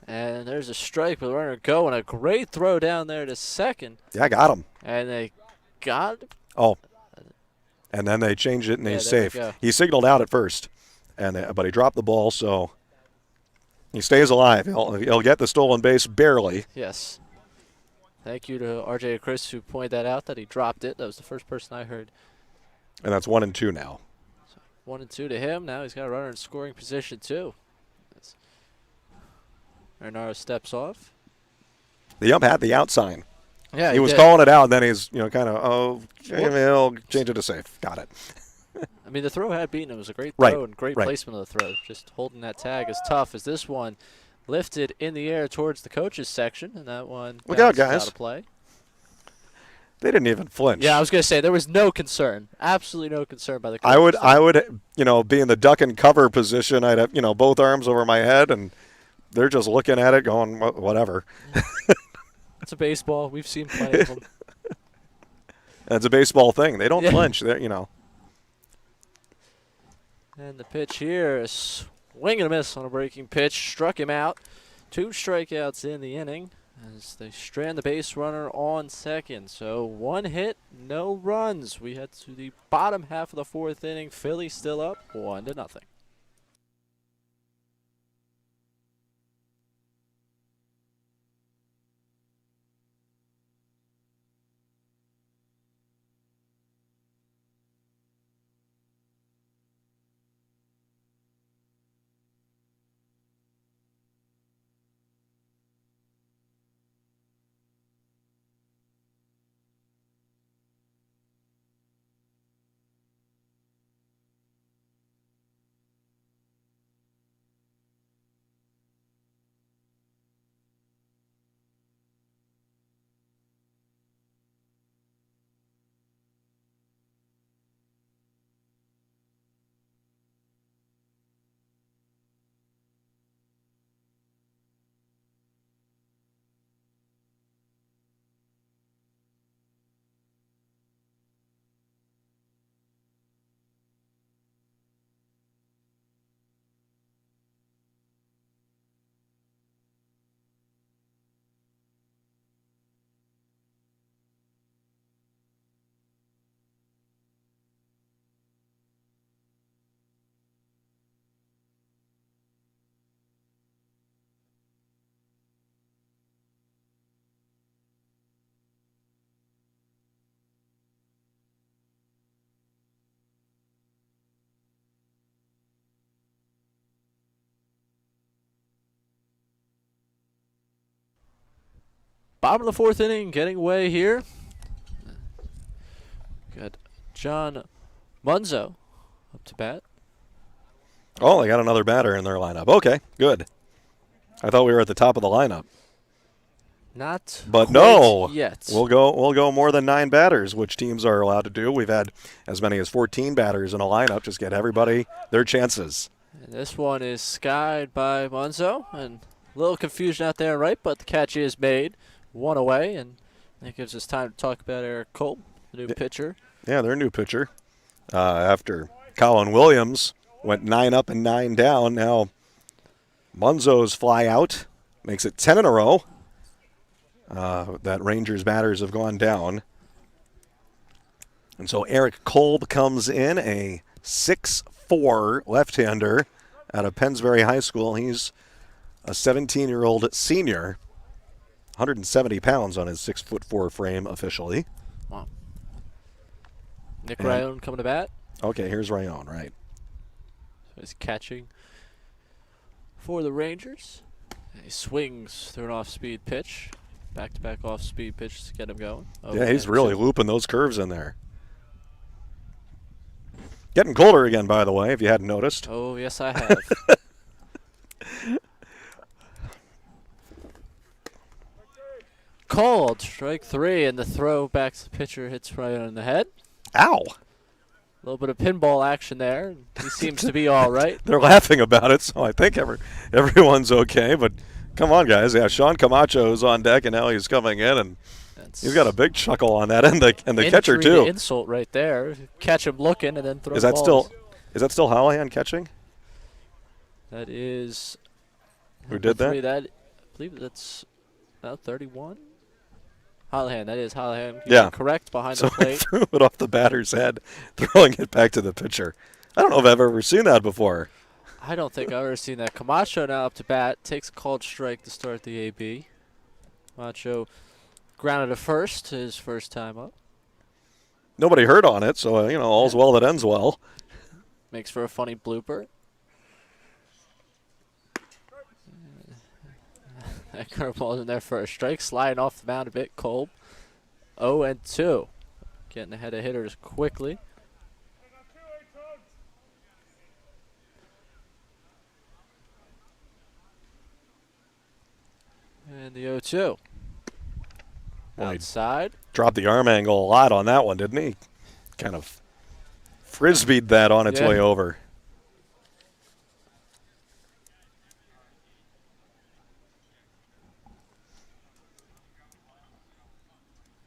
And there's a strike with a runner going. A great throw down there to second. Yeah, I got him. And they got him. Oh. And then they changed it, and he's safe. He signaled out at first, but he dropped the ball, so he stays alive. He'll get the stolen base barely. Yes. Thank you to R.J. Agresti who pointed that out, that he dropped it. That was the first person I heard. And that's 1-2 now. So 1-2 to him. Now he's got a runner in scoring position, too. Marinaro steps off. The ump had the out sign. Yeah, he was calling it out, and then he's kind of, he'll change it to safe. Got it. I mean, the throw had beaten him. It was a great throw and great placement of the throw. Just holding that tag is tough, as this one lifted in the air towards the coaches section, and that one look out, guys. Out of play. They didn't even flinch. Yeah, I was going to say there was no concern, absolutely no concern by the coaches. I would, be in the duck and cover position. I'd have, both arms over my head, and they're just looking at it, going, whatever. It's a baseball. We've seen plenty of them. That's a baseball thing. They don't flinch. They're, And the pitch here is swing and a miss on a breaking pitch. Struck him out. 2 strikeouts in the inning as they strand the base runner on second. So 1 hit, no runs. We head to the bottom half of the 4th inning. Philly still up 1-0. Bottom of the fourth inning, getting away here. Got John Munzo up to bat. Oh, they got another batter in their lineup. Okay, good. I thought we were at the top of the lineup. Not But quite no, yet. We'll go more than 9 batters, which teams are allowed to do. We've had as many as 14 batters in a lineup. Just get everybody their chances. And this one is skied by Munzo, and a little confusion out there, right? But the catch is made, 1 away, and that gives us time to talk about Eric Kolb, the new pitcher. Yeah, their new pitcher. After Colin Williams went 9 up and 9 down, now Munzo's fly out makes it 10 in a row. That Rangers batters have gone down. And so Eric Kolb comes in, a 6'4" left-hander out of Pennsbury High School. He's a 17-year-old senior, 170 pounds on his 6'4" frame officially. Wow. Nick Ryan coming to bat. Okay, here's Ryan, right. So he's catching for the Rangers. And he swings through an off-speed pitch. Back-to-back off-speed pitches to get him going. Yeah, he's really looping those curves in there. Getting colder again, by the way, if you hadn't noticed. Oh, yes, I have. Called. Strike 3, and the throw back to the pitcher hits right on the head. Ow! A little bit of pinball action there. And he seems to be all right. They're laughing about it, so I think everyone's okay, but come on, guys. Yeah, Sean Camacho is on deck, and now he's coming in, and he's got a big chuckle on that, and the catcher too. Insult right there. Catch him looking, and then throw. Is that balls. Is that still Hallahan catching? That is. Who did that? I believe that's now 31. Hallahan. That is Hallahan. Yeah, correct behind so the plate. He threw it off the batter's head, throwing it back to the pitcher. I don't know if I've ever seen that before. I don't think I've ever seen that. Camacho now up to bat. Takes a called strike to start the AB. Camacho grounded to first, his first time up. Nobody hurt on it, so, all's well that ends well. Makes for a funny blooper. That curveball's in there for a strike. Sliding off the mound a bit. Kolb. 0-2. Getting ahead of hitters quickly. And the 0-2. Outside. Dropped the arm angle a lot on that one, didn't he? Kind of frisbeed that on its way over.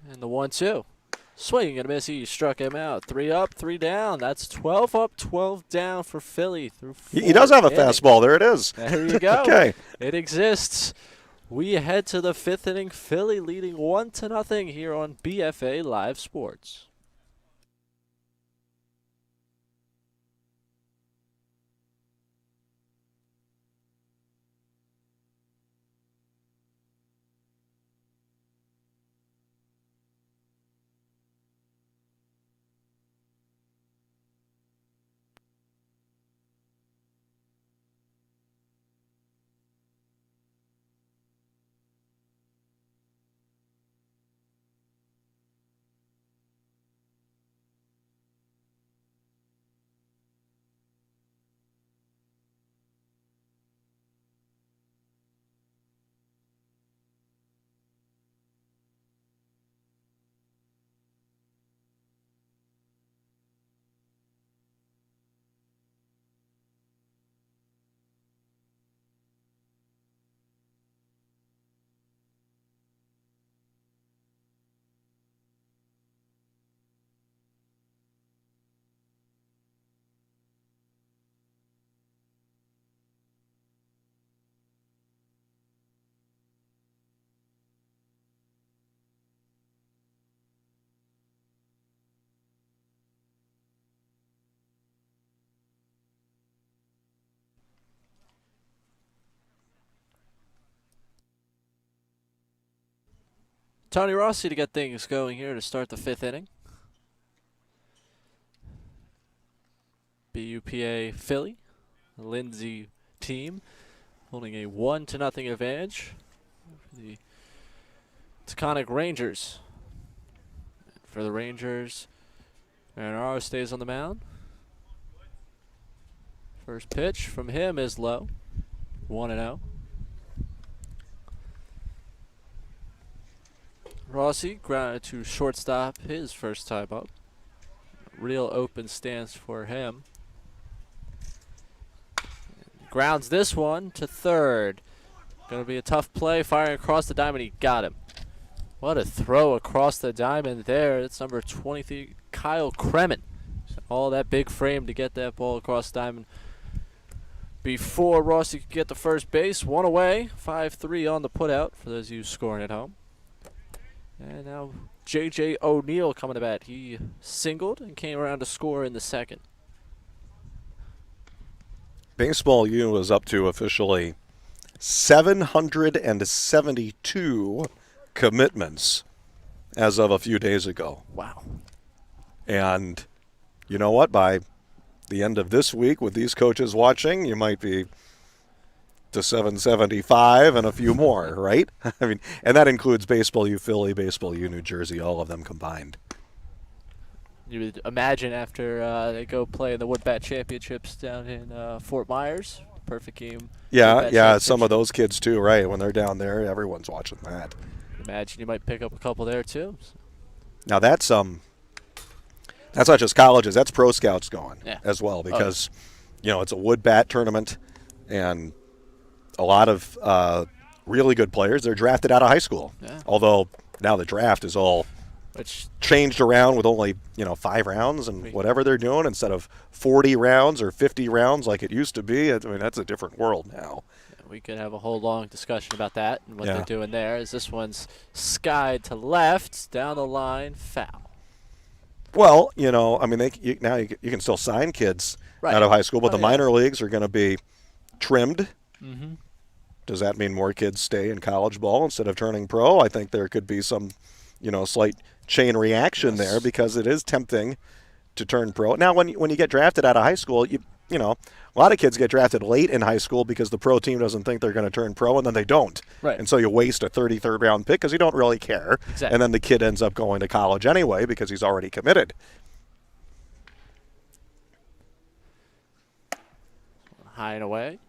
And the 1-2. Swing and a miss. He struck him out. 3 up, 3 down. That's 12 up, 12 down for Philly through 4 He does have a innings. fastball. There it is. There you go. Okay. It exists. We head to the 5th inning. Philly leading 1-0 here on BFA Live Sports. Tony Rossi to get things going here to start the 5th inning. BUPA Philly, the Lindsay team, holding a 1-0 advantage. The Taconic Rangers. For the Rangers, Marinaro stays on the mound. First pitch from him is low. 1-0. Rossi grounded to shortstop his first time up. Real open stance for him. Grounds this one to third. Going to be a tough play, firing across the diamond. He got him. What a throw across the diamond there. It's number 23, Kyle Kremen. All that big frame to get that ball across the diamond before Rossi could get to first base. One away, 5-3 on the putout for those of you scoring at home. And now J.J. O'Neill coming to bat. He singled and came around to score in the second. Baseball U is up to officially 772 commitments as of a few days ago. Wow. And you know what? By the end of this week, with these coaches watching, you might be to 775 and a few more, right? I mean, and that includes Baseball U Philly, Baseball U New Jersey, all of them combined. You would imagine after they go play in the Wood Bat Championships down in Fort Myers, perfect game. Yeah, some of those kids too, right? When they're down there, everyone's watching that. Imagine you might pick up a couple there too. Now that's not just colleges, that's pro scouts going as well, because you know, it's a wood bat tournament and a lot of really good players, they're drafted out of high school. Yeah. Although now the draft is all changed around with only, 5 rounds and whatever they're doing instead of 40 rounds or 50 rounds like it used to be. I mean, that's a different world now. We could have a whole long discussion about that and what they're doing there. As this one's skied to left, down the line, foul. Well, I mean, you can still sign kids out of high school, but the minor leagues are going to be trimmed. Mm-hmm. Does that mean more kids stay in college ball instead of turning pro? I think there could be some, slight chain reaction there, because it is tempting to turn pro. Now, when you get drafted out of high school, a lot of kids get drafted late in high school because the pro team doesn't think they're going to turn pro, and then they don't. Right. And so you waste a 33rd round pick because you don't really care. Exactly. And then the kid ends up going to college anyway because he's already committed. High and away.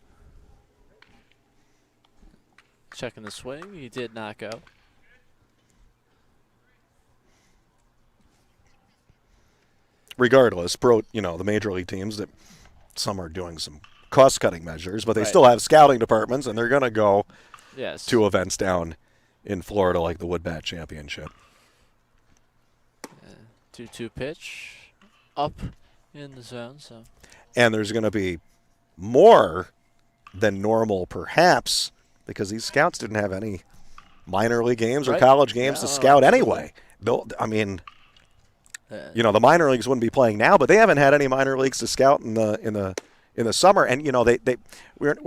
Checking the swing. He did not go. Regardless, the major league teams, that some are doing some cost-cutting measures, but they still have scouting departments, and they're going to go to events down in Florida like the Wood Bat Championship. 2-2 pitch, up in the zone. And there's going to be more than normal, perhaps, because these scouts didn't have any minor league games or college games to scout anyway. I mean, the minor leagues wouldn't be playing now, but they haven't had any minor leagues to scout in the summer. And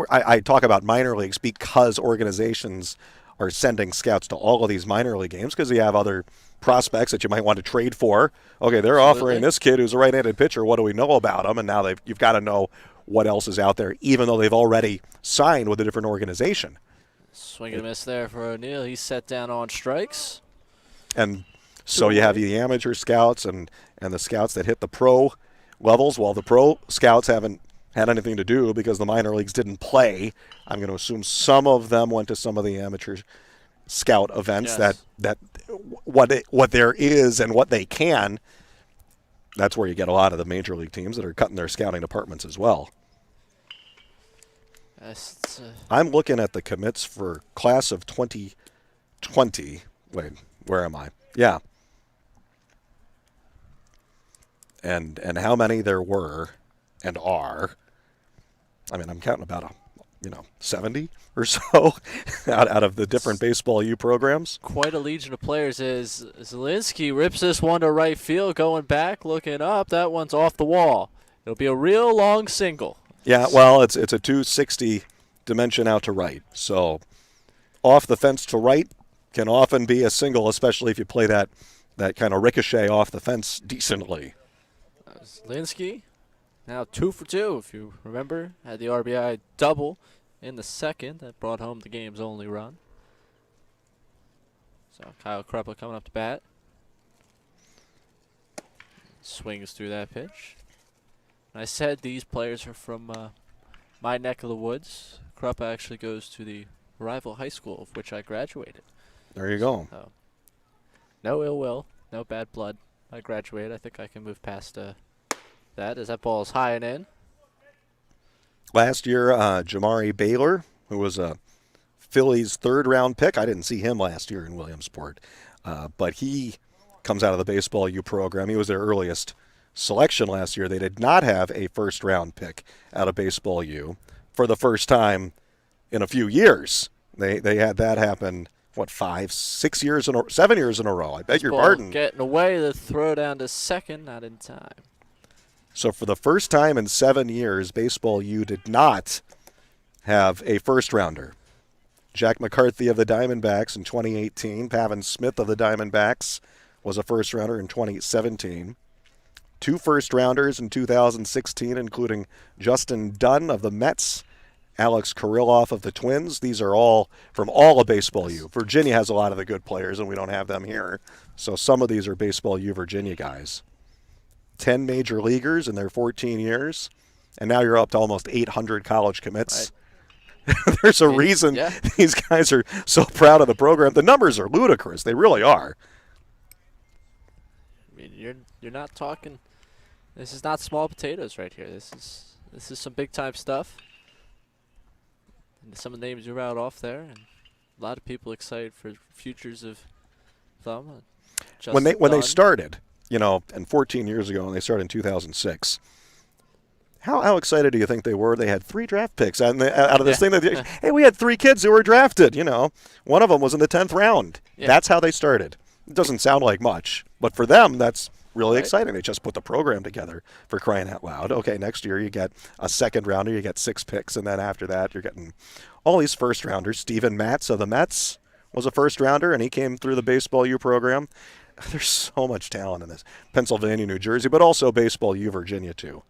I talk about minor leagues because organizations are sending scouts to all of these minor league games because you have other prospects that you might want to trade for. Okay, they're offering this kid who's a right-handed pitcher. What do we know about him? And now you've got to know what else is out there, even though they've already signed with a different organization. Swing and a miss there for O'Neill. He's set down on strikes. And so you have the amateur scouts and the scouts that hit the pro levels. Well, the pro scouts haven't had anything to do because the minor leagues didn't play. I'm going to assume some of them went to some of the amateur scout events that what there is and what they can. That's where you get a lot of the major league teams that are cutting their scouting departments as well. I'm looking at the commits for class of 2020. Wait, where am I? Yeah. And how many there were and are. I mean, I'm counting about 70 or so out of the different Baseball U programs. Quite a legion of players as Zielinski rips this one to right field, going back, looking up. That one's off the wall. It'll be a real long single. Yeah, well, it's a 260 dimension out to right. So off the fence to right can often be a single, especially if you play that kind of ricochet off the fence decently. Zielinski now 2 for 2, if you remember. Had the RBI double in the second that brought home the game's only run. So Kyle Kruppa coming up to bat. Swings through that pitch. And I said these players are from my neck of the woods. Kruppa actually goes to the rival high school of which I graduated. There you go. So, no ill will, no bad blood. I graduated. I think I can move past that as that ball is high and in. Last year, Jamari Baylor, who was a Phillies third-round pick. I didn't see him last year in Williamsport, but he comes out of the Baseball U program. He was their earliest selection last year. They did not have a first-round pick out of Baseball U for the first time in a few years. They had that happen, 7 years in a row. I beg your pardon. Getting away, the throw down to second, not in time. So for the first time in 7 years, Baseball U did not have a first-rounder. Jack McCarthy of the Diamondbacks in 2018. Pavin Smith of the Diamondbacks was a first-rounder in 2017. 2 first-rounders in 2016, including Justin Dunn of the Mets, Alex Kirilloff of the Twins. These are all from all of Baseball U. Virginia has a lot of the good players, and we don't have them here. So some of these are Baseball U Virginia guys. 10 major leaguers in their 14 years, and now you're up to almost 800 college commits. Right. There's a reason these guys are so proud of the program. The numbers are ludicrous. They really are. I mean, you're not talking. This is not small potatoes right here. This is some big time stuff. And some of the names you route off there, and a lot of people excited for futures of them. When they started, and 14 years ago, and they started in 2006. How excited do you think they were? They had 3 draft picks out of this thing. Hey, we had 3 kids who were drafted. One of them was in the 10th round. Yeah. That's how they started. It doesn't sound like much, but for them, that's really exciting. They just put the program together, for crying out loud. Okay, next year you get a second rounder, you get 6 picks, and then after that you're getting all these first rounders. Steven Matz of the Mets was a first rounder, and he came through the Baseball U program. There's so much talent in this. Pennsylvania, New Jersey, but also Baseball U Virginia too.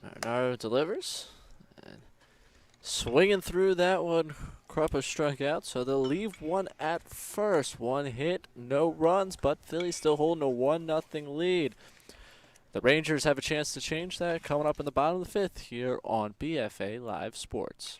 Marinaro delivers. And swinging through that one, Kruppa struck out, so they'll leave one at first. 1 hit, no runs, but Philly's still holding a 1-0 lead. The Rangers have a chance to change that coming up in the bottom of the 5th here on BFA Live Sports.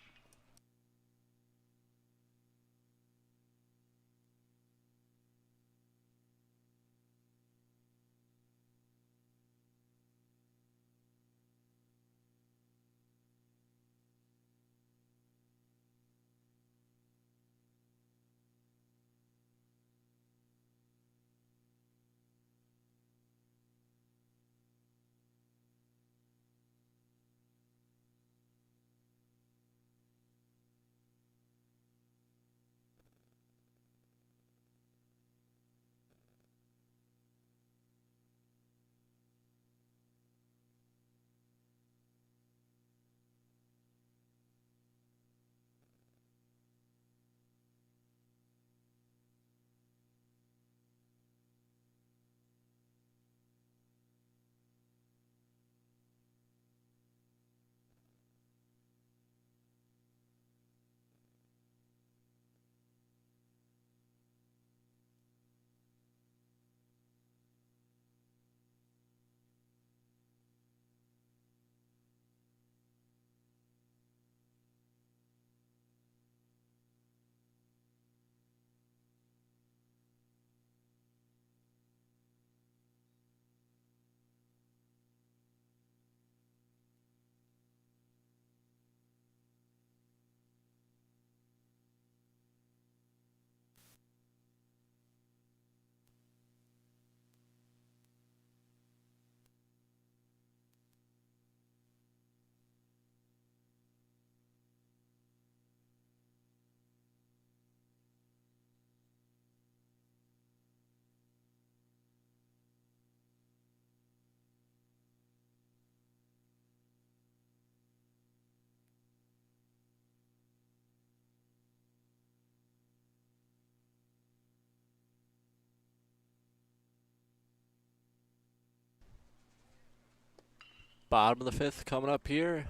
Bottom of the 5th coming up here.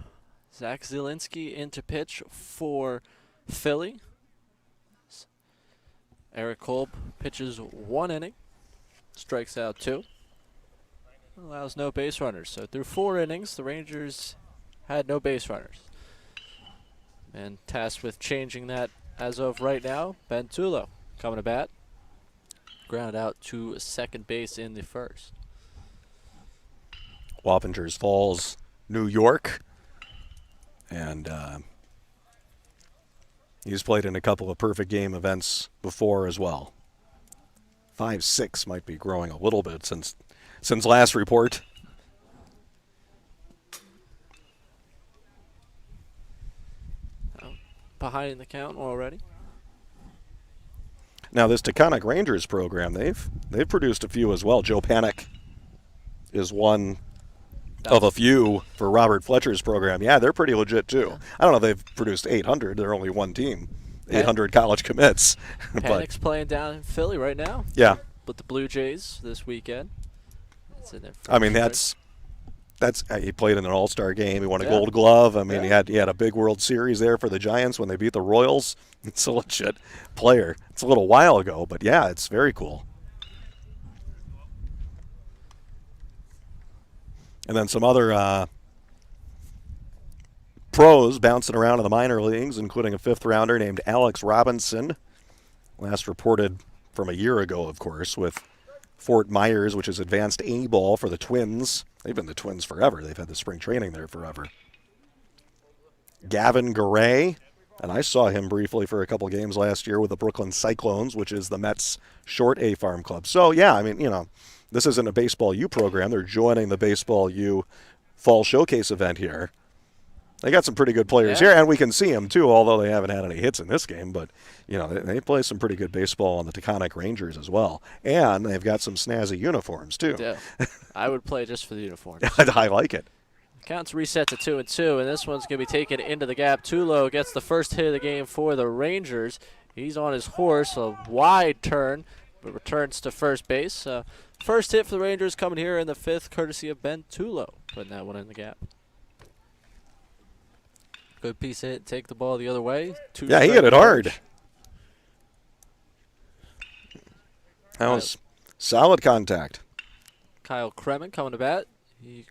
Zach Zielinski into pitch for Philly. Eric Kolb pitches 1 inning, strikes out 2, allows no base runners. So through 4 innings, the Rangers had no base runners. And tasked with changing that as of right now, Ben Tulo coming to bat. Ground out to second base in the first. Wappingers Falls, New York. And he's played in a couple of perfect game events before as well. 5'6" might be growing a little bit since last report. Behind the count already. Now this Taconic Rangers program, they've produced a few as well. Joe Panic is one of a few for Robert Fletcher's program. Yeah, they're pretty legit too. Yeah. I don't know if they've produced 800. They're only one team. 800 college commits. Panic's playing down in Philly right now. Yeah. With the Blue Jays this weekend. I mean, that's he played in an All-Star game. He won a Gold Glove. I mean, he had a big World Series there for the Giants when they beat the Royals. It's a legit player. It's a little while ago, but yeah, it's very cool. And then some other pros bouncing around in the minor leagues, including a 5th rounder named Alex Robinson. Last reported from a year ago, of course, with Fort Myers, which is advanced A-ball for the Twins. They've been the Twins forever. They've had the spring training there forever. Gavin Garay, and I saw him briefly for a couple games last year with the Brooklyn Cyclones, which is the Mets' short A farm club. So, yeah, I mean, this isn't a Baseball U program. They're joining the Baseball U Fall Showcase event here. They got some pretty good players here, and we can see them, too, although they haven't had any hits in this game. But, they play some pretty good baseball on the Taconic Rangers as well. And they've got some snazzy uniforms, too. Yeah. I would play just for the uniforms. I like it. Count's reset to 2-2, and this one's going to be taken into the gap. Tulo gets the first hit of the game for the Rangers. He's on his horse, a wide turn, but returns to first base. First hit for the Rangers coming here in the 5th, courtesy of Ben Tulo, putting that one in the gap. Good piece of hit, take the ball the other way. He hit it hard. That was solid contact. Kyle Kremen coming to bat. He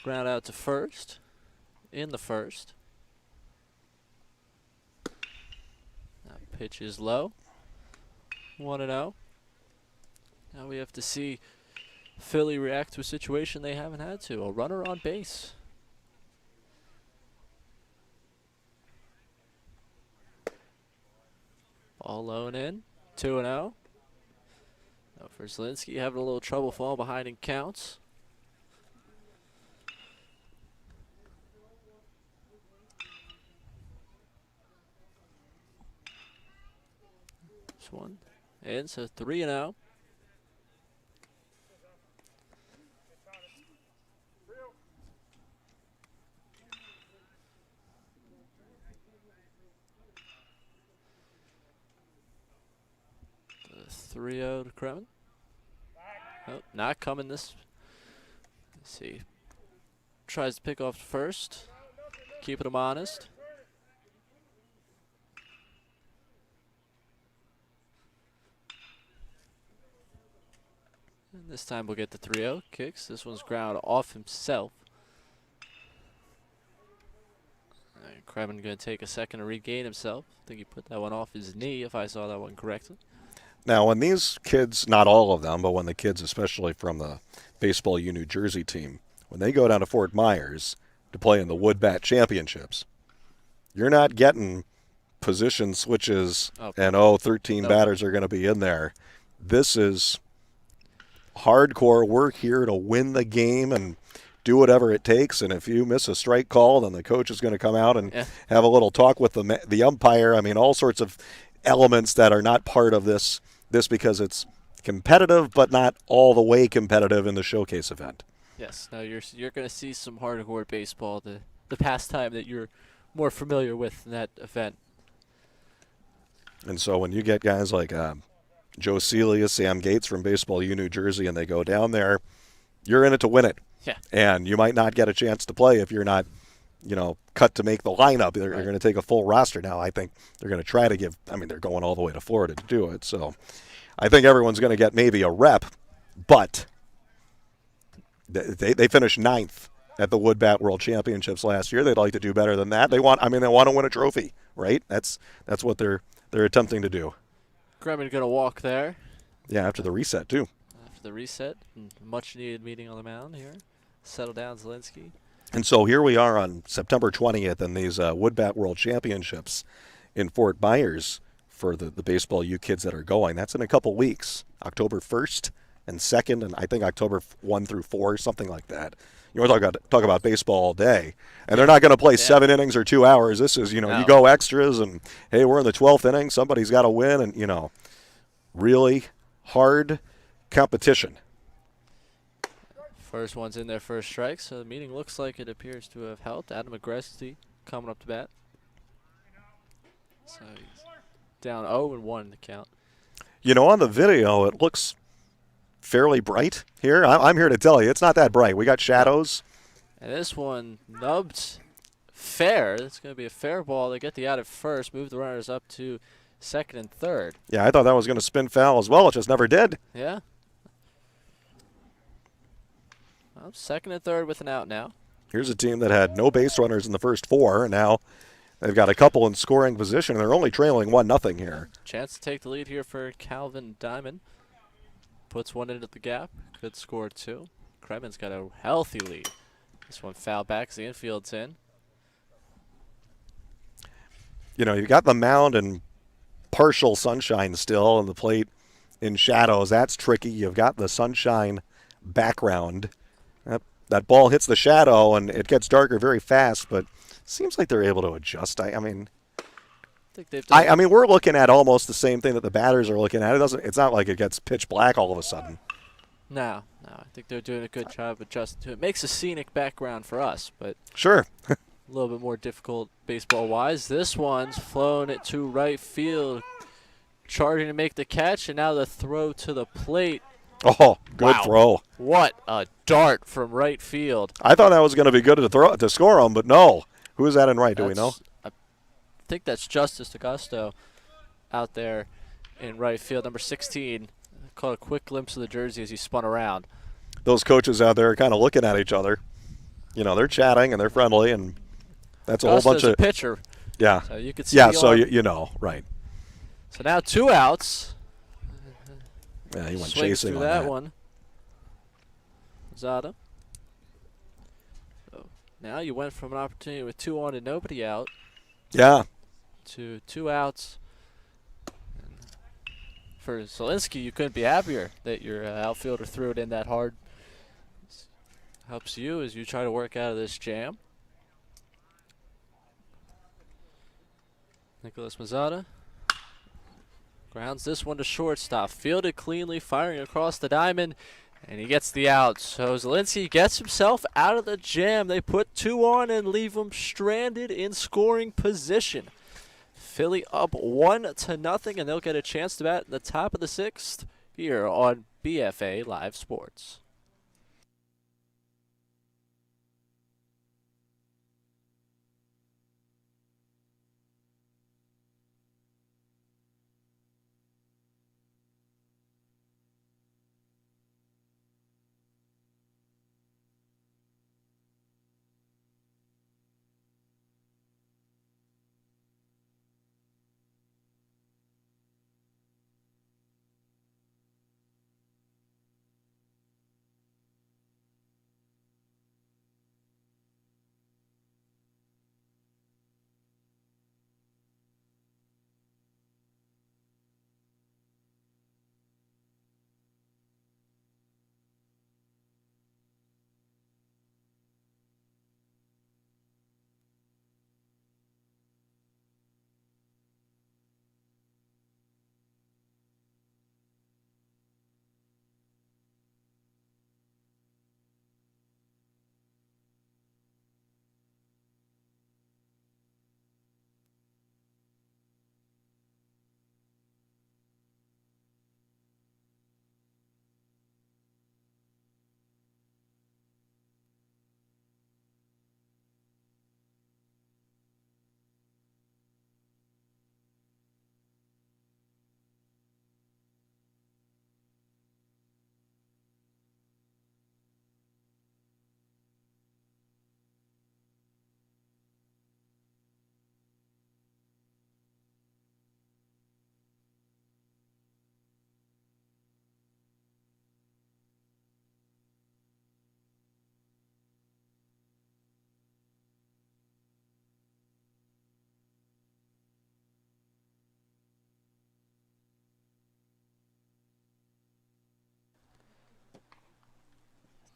ground out to first in the first. That pitch is low. 1-0. Now we have to see Philly react to a situation they haven't had to. A runner on base. Ball low and in. 2-0. Now for Zielinski, having a little trouble falling behind in counts. This one. And so 3-0. The 3-0 to Kremen. Oh, not coming this. Let's see. Tries to pick off first. Keeping him honest. And this time we'll get the 3-0 kicks. This one's ground off himself. Kremen going to take a second to regain himself. I think he put that one off his knee, if I saw that one correctly. Now, when these kids, not all of them, but when the kids, especially from the Baseball U New Jersey team, when they go down to Fort Myers to play in the Wood Bat Championships, you're not getting position switches and, 13 batters are going to be in there. This is hardcore work here to win the game and do whatever it takes. And if you miss a strike call, then the coach is going to come out and have a little talk with the umpire. I mean, all sorts of elements that are not part of this because it's competitive, but not all the way competitive in the showcase event. Yes. Now you're going to see some hardcore baseball, the pastime that you're more familiar with in that event. And so when you get guys like Joe Celia, Sam Gates from Baseball U New Jersey, and they go down there, you're in it to win it. Yeah. And you might not get a chance to play if you're not cut to make the lineup. They're Right. going to take a full roster now. I think they're going to try to give. I mean, they're going all the way to Florida to do it. So I think everyone's going to get maybe a rep, but they finished ninth at the Wood Bat World Championships last year. They'd like to do better than that. They want to win a trophy, right? That's what they're attempting to do. Grumman going to walk there Yeah, after the reset too. after the reset. Much needed meeting on the mound here. Settle down, Zielinski. And so here we are on September 20th in these Wood Bat World Championships in Fort Myers for the Baseball U kids that are going. That's in a couple weeks, October 1st and 2nd, and I think October 1 through 4, something like that. You want to talk about baseball all day. And they're not going to play 7 innings or 2 hours. This is, No. you go extras and, hey, we're in the 12th inning. Somebody's got to win. And, really hard competition. First one's in there, first strike, so the meeting looks like it appears to have helped. Adam Agresti coming up to bat. So he's down 0-1 in the count. On the video, it looks fairly bright here. I'm here to tell you, it's not that bright. We got shadows. And this one nubbed fair. It's going to be a fair ball. They get the out at first, move the runners up to second and third. Yeah, I thought that was going to spin foul as well. It just never did. Yeah. Well, second and third with an out now. Here's a team that had no base runners in the first 4, and now they've got a couple in scoring position, and they're only trailing 1-0 here. Chance to take the lead here for Calvin Diamond. Puts one into the gap. Could score 2. Kremen's got a healthy lead. This one foul back as the infield's in. You've got the mound in partial sunshine still, and the plate in shadows. That's tricky. You've got the sunshine background. That ball hits the shadow, and it gets darker very fast, but seems like they're able to adjust. I mean, think they've done I mean, we're looking at almost the same thing that the batters are looking at. It's not like it gets pitch black all of a sudden. No, I think they're doing a good job adjusting to it. Makes a scenic background for us, but Sure. a little bit more difficult baseball-wise. This one's flown it to right field, charging to make the catch, and now the throw to the plate. Oh, good Wow. throw. What a dart from right field. I thought that was going to be good to score him, but no. Who is that in right? Do we know? I think that's Justice Augusto out there in right field, number 16. Caught a quick glimpse of the jersey as he spun around. Those coaches out there are kind of looking at each other. They're chatting and they're friendly, and that's a whole bunch Augusto's a of pitcher, yeah, so you could see yeah. the So arm. right? So now 2 outs. Yeah, he went Swings chasing through on that that. one. Zada. So now you went from an opportunity with 2 on and nobody out Yeah, to 2 outs. And for Zielinski, you couldn't be happier that your outfielder threw it in that hard. Helps you as you try to work out of this jam. Nicholas Mazzata grounds this one to shortstop. Fielded cleanly, firing across the diamond, and he gets the out. So Zielinski gets himself out of the jam. They put 2 on and leave him stranded in scoring position. Philly up 1-0, and they'll get a chance to bat in the top of the 6th here on BFA Live Sports.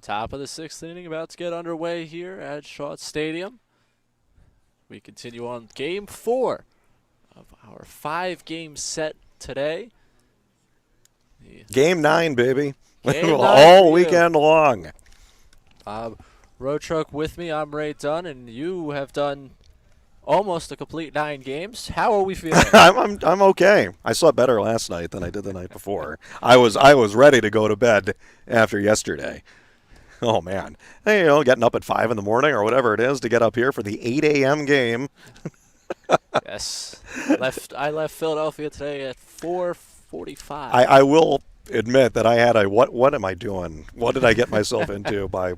Top of the 6th inning about to get underway here at Shaw Stadium. We continue on Game 4 of our 5-game set today. Game 9, baby. Game 9 all weekend long. Road Truck with me. I'm Ray Dunn, and you have done almost a complete 9 games. How are we feeling? I'm okay. I slept better last night than I did the night before. I was ready to go to bed after yesterday. Oh man, hey, getting up at 5 in the morning or whatever it is to get up here for the 8 a.m. game. Yes, I left Philadelphia today at 4:45. I will admit that I had a what am I doing? What did I get myself into by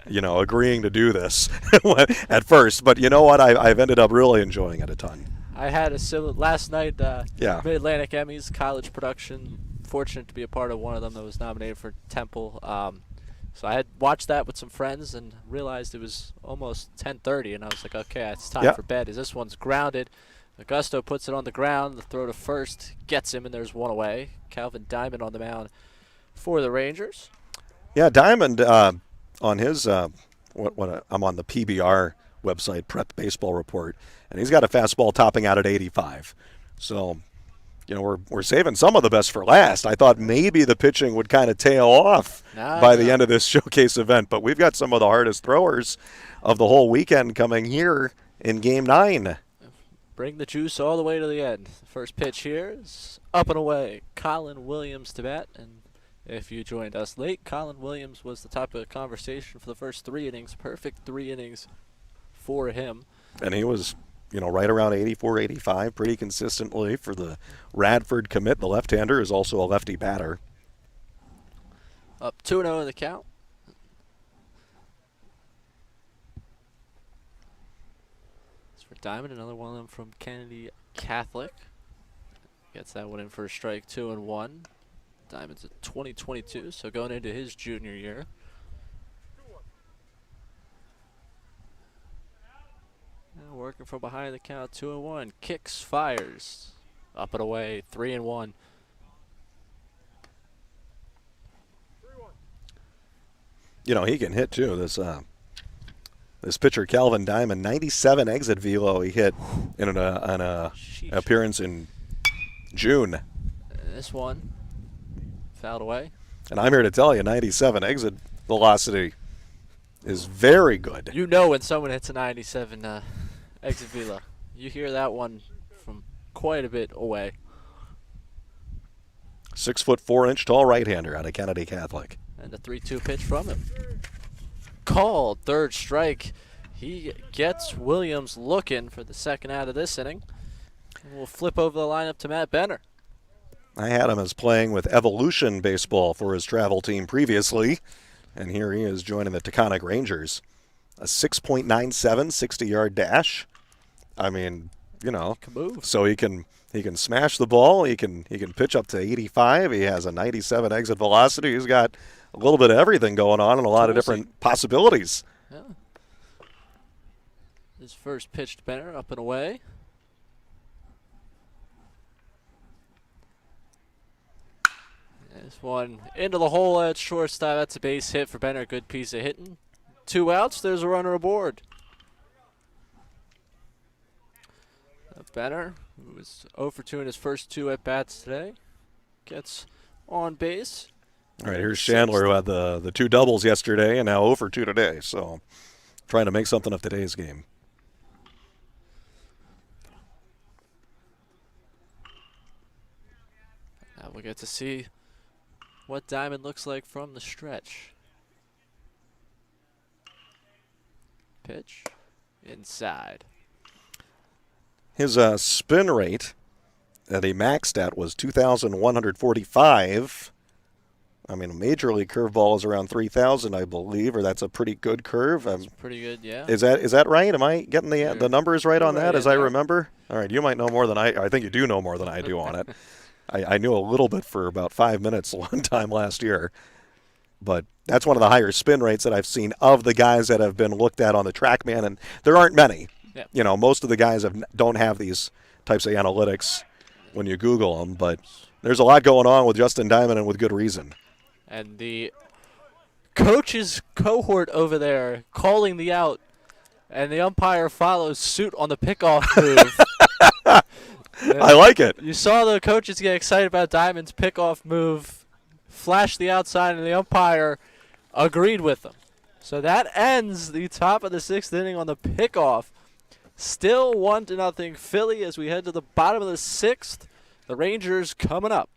agreeing to do this at first? But you know what? I've ended up really enjoying it a ton. I had a similar last night. Mid-Atlantic Emmys college production. Fortunate to be a part of one of them that was nominated for Temple. So I had watched that with some friends and realized it was almost 10:30, and I was like, okay, it's time for bed. As this one's grounded, Augusto puts it on the ground. The throw to first gets him, and there's one away. Calvin Diamond on the mound for the Rangers. Yeah, Diamond on his I'm on the PBR website, Prep Baseball Report, and he's got a fastball topping out at 85. So, we're saving some of the best for last. I thought maybe the pitching would kind of tail off by the end of this showcase event, but we've got some of the hardest throwers of the whole weekend coming here in Game 9. Bring the juice all the way to the end. First pitch here is up and away. Colin Williams to bat, and if you joined us late, Colin Williams was the top of the conversation for the first 3 innings. Perfect 3 innings for him. And he was right around 84, 85 pretty consistently for the Radford commit. The left-hander is also a lefty batter. Up 2-0 in the count. As for Diamond, another one of them from Kennedy Catholic. Gets that one in for a strike, 2-1. Diamond's at 2022, so going into his junior year. Now working from behind the count, 2-1. Kicks, fires. Up and away, 3-1. He can hit too. This pitcher, Calvin Diamond, 97 exit velo he hit in an appearance in June. This one fouled away. And I'm here to tell you, 97 exit velocity is very good. When someone hits a 97 exit velo. You hear that one from quite a bit away. 6'4" tall right-hander out of Kennedy Catholic. And the 3-2 pitch from him. Called, third strike. He gets Williams looking for the second out of this inning. And we'll flip over the lineup to Matt Benner. I had him as playing with Evolution Baseball for his travel team previously, and here he is joining the Taconic Rangers. A 6.97 60-yard dash. I mean, Can move. so he can smash the ball. He can pitch up to 85. He has a 97 exit velocity. He's got a little bit of everything going on and a lot of different possibilities. Yeah. His first pitch to Benner, up and away. This one into the hole at shortstop. That's a base hit for Benner. Good piece of hitting. 2 outs. There's a runner aboard. Benner, who was 0 for 2 in his first 2 at-bats today, gets on base. All right, here's Chandler, who had the 2 doubles yesterday and now 0 for 2 today. So trying to make something of today's game. Now we'll get to see what Diamond looks like from the stretch. Pitch inside. His spin rate that he maxed at was 2,145. I mean, a major league curveball is around 3,000, I believe, or that's a pretty good curve. That's pretty good, yeah. Is that right? Am I getting the numbers right on that, as I remember? All right, you might know more than I think you do know more than I do on it. I knew a little bit for about 5 minutes one time last year. But that's one of the higher spin rates that I've seen of the guys that have been looked at on the TrackMan, and there aren't many. Yep. Most of the guys don't have these types of analytics when you Google them, but there's a lot going on with Justin Diamond, and with good reason. And the coach's cohort over there calling the out, and the umpire follows suit on the pickoff move. I like it. You saw the coaches get excited about Diamond's pickoff move, flash the outside, and the umpire agreed with them. So that ends the top of the 6th inning on the pickoff. Still 1-0 Philly as we head to the bottom of the 6th. The Rangers coming up.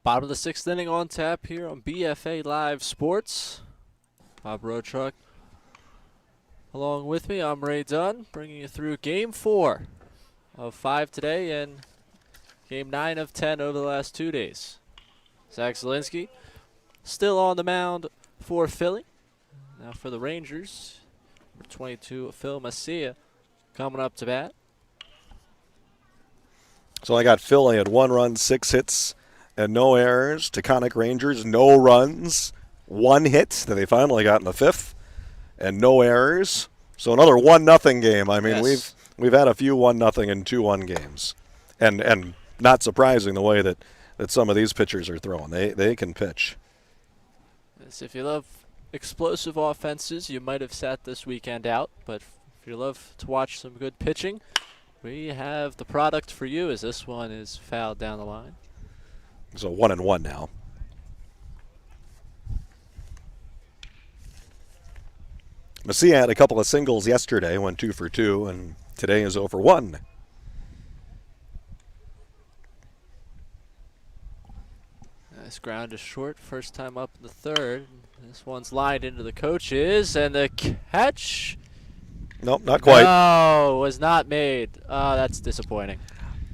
Bottom of the 6th inning on tap here on BFA Live Sports. Bob Roadtruck along with me. I'm Ray Dunn, bringing you through Game 4 of 5 today and Game 9 of 10 over the last 2 days. Zach Zielinski still on the mound for Philly. Now for the Rangers, number 22, Phil Macia, coming up to bat. So I got Philly at 1 run, 6 hits, and no errors. Taconic Rangers, no runs, 1 hit that they finally got in the 5th, and no errors. So another 1-0 game. I mean, yes. we've had a few 1-0 and 2-1 games, and not surprising the way that some of these pitchers are throwing. They can pitch. Yes, if you love explosive offenses, you might have sat this weekend out, but if you love to watch some good pitching, we have the product for you as this one is fouled down the line. So 1-1 now. Macia had a couple of singles yesterday, went 2 for 2, and today is 0 for 1. Nice ground to short, first time up in the 3rd. This one's lined into the coaches, and the catch. Nope, not quite. No, was not made. Oh, that's disappointing.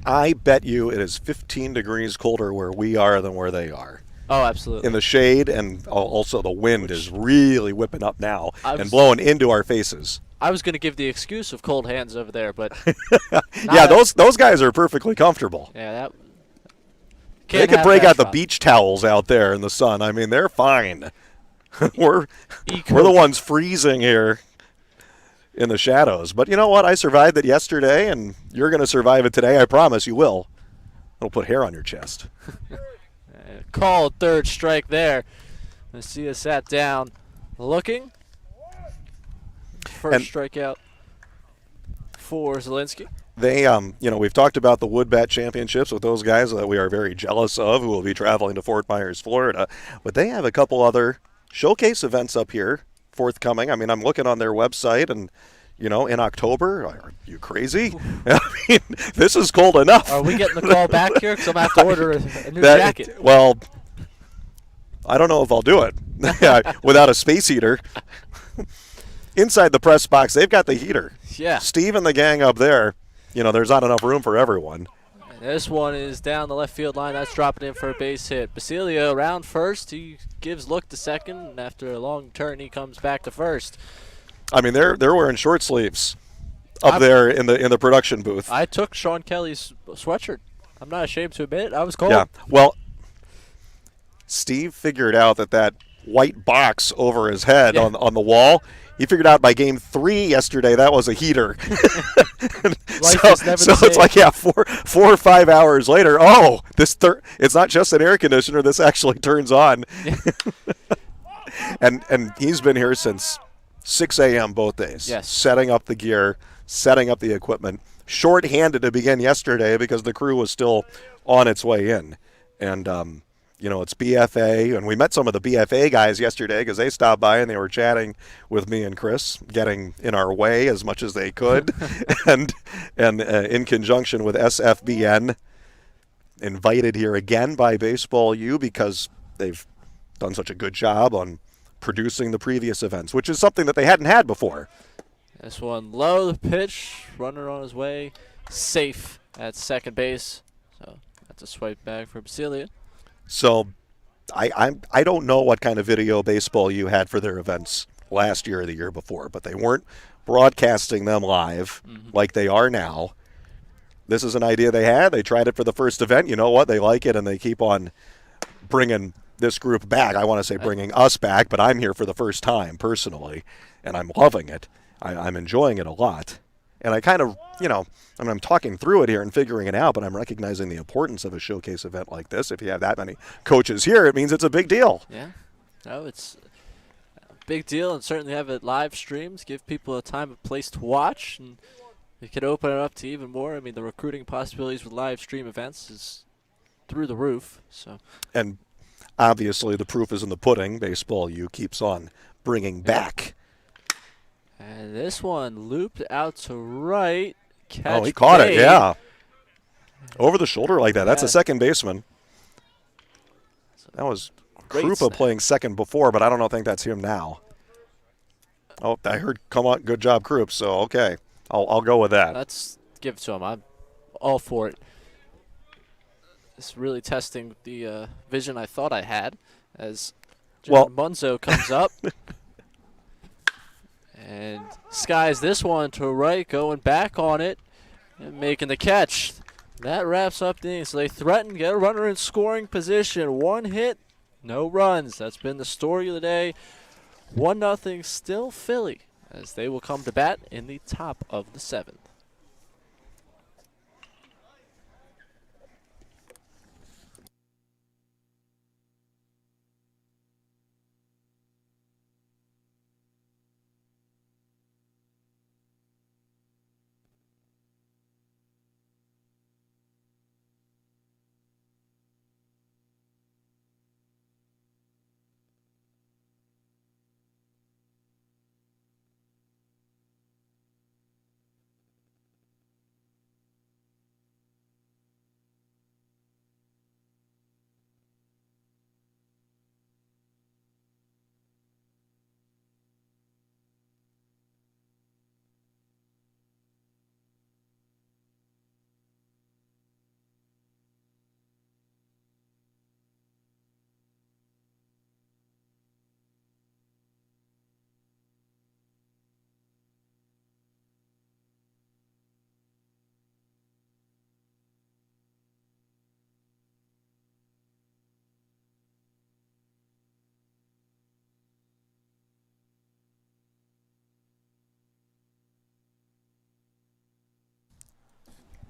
I bet you it is 15 degrees colder where we are than where they are. Oh, absolutely. In the shade, and also the wind is really whipping up now and blowing into our faces. I was going to give the excuse of cold hands over there, but yeah, those guys are perfectly comfortable. Yeah, that. They could break out the beach towels out there in the sun. I mean, they're fine. we're the ones freezing here in the shadows. But you know what? I survived it yesterday, and you're going to survive it today. I promise you will. It'll put hair on your chest. Called 3rd strike there. Macia sat down, looking. First strikeout for Zielinski. They, we've talked about the Wood Bat Championships with those guys that we are very jealous of, who will be traveling to Fort Myers, Florida. But they have a couple other showcase events up here forthcoming. I mean, I'm looking on their website, and in October, are you crazy? I mean, this is cold enough. Are we getting the call back here? Because I'm going to have to order a new jacket. Well, I don't know if I'll do it without a space heater. Inside the press box, they've got the heater. Yeah. Steve and the gang up there, there's not enough room for everyone. This one is down the left field line. That's dropping in for a base hit. Basilio around first. He gives look to second, and after a long turn, he comes back to first. I mean, they're wearing short sleeves up there in the production booth. I took Sean Kelly's sweatshirt. I'm not ashamed to admit it. I was cold. Yeah. Well, Steve figured out that white box over his head on the wall. He figured out by game 3 yesterday that was a heater. So it's like, 4 or 5 hours later, it's not just an air conditioner. This actually turns on. and he's been here since 6 a.m. both days. Yes. Setting up the gear, setting up the equipment. Short-handed to begin yesterday because the crew was still on its way in. And it's BFA, and we met some of the BFA guys yesterday because they stopped by and they were chatting with me and Chris, getting in our way as much as they could, and in conjunction with SFBN, invited here again by Baseball U because they've done such a good job on producing the previous events, which is something that they hadn't had before. This one low, the pitch, runner on his way, safe at second base. So that's a swipe back for Basilio. So I don't know what kind of video Baseball U had for their events last year or the year before, but they weren't broadcasting them live like they are now. This is an idea they had. They tried it for the first event. You know what? They like it, and they keep on bringing this group back. I want to say bringing us back, but I'm here for the first time personally, and I'm loving it. I'm enjoying it a lot. And I kind of, I'm talking through it here and figuring it out, but I'm recognizing the importance of a showcase event like this. If you have that many coaches here, it means it's a big deal. Yeah. No, it's a big deal, and certainly have it live streams, give people a time and place to watch, and it could open it up to even more. I mean, the recruiting possibilities with live stream events is through the roof. So. And obviously the proof is in the pudding. Baseball U keeps on bringing back. And this one looped out to right. He caught it, yeah. Over the shoulder like that. That's a second baseman. That was Krupa playing second before, but I don't think that's him now. Oh, I heard, come on, good job, Krupp. So, okay, I'll go with that. Let's give it to him. I'm all for it. It's really testing the vision I thought I had as Munzo comes up. And skies this one to right, going back on it and making the catch. That wraps up the inning. So they threaten, get a runner in scoring position. One hit, no runs. That's been the story of the day. 1-0 still Philly as they will come to bat in the top of the 7th.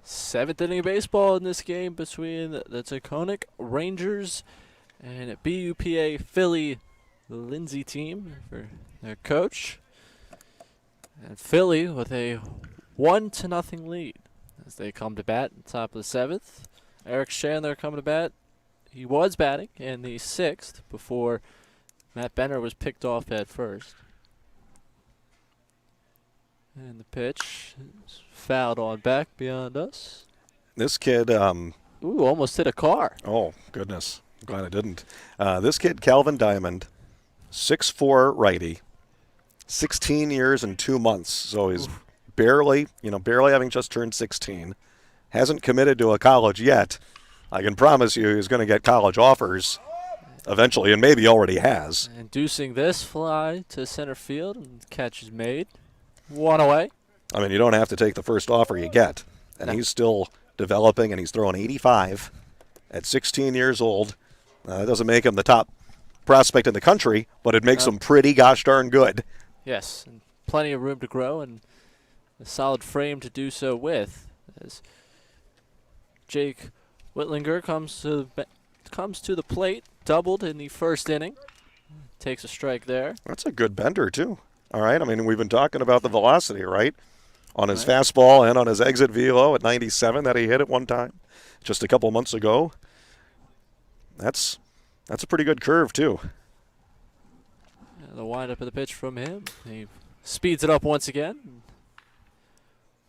Seventh inning of baseball in this game between the Taconic Rangers and BUPA Philly Lindsay team for their coach. And Philly with a 1-0 lead as they come to bat in the top of the 7th. Eric Chandler coming to bat. He was batting in the 6th before Matt Benner was picked off at first. And the pitch is fouled on back beyond us. This kid... almost hit a car. Oh, goodness. I'm glad I didn't. This kid, Calvin Diamond, 6'4", righty, 16 years and 2 months. So he's barely having just turned 16. hasn't committed to a college yet. I can promise you he's going to get college offers eventually, and maybe already has. Inducing this fly to center field, and catch is made. One away. I mean, you don't have to take the first offer you get. And he's still developing, and he's throwing 85 at 16 years old. That doesn't make him the top prospect in the country, but it makes him pretty gosh darn good. Yes, and plenty of room to grow and a solid frame to do so with. As Jake Whitlinger comes to the plate, doubled in the first inning. Takes a strike there. That's a good bender, too. All right, I mean, we've been talking about the velocity, right? On his fastball and on his exit velo at 97 that he hit at one time just a couple months ago. That's a pretty good curve, too. The windup of the pitch from him. He speeds it up once again.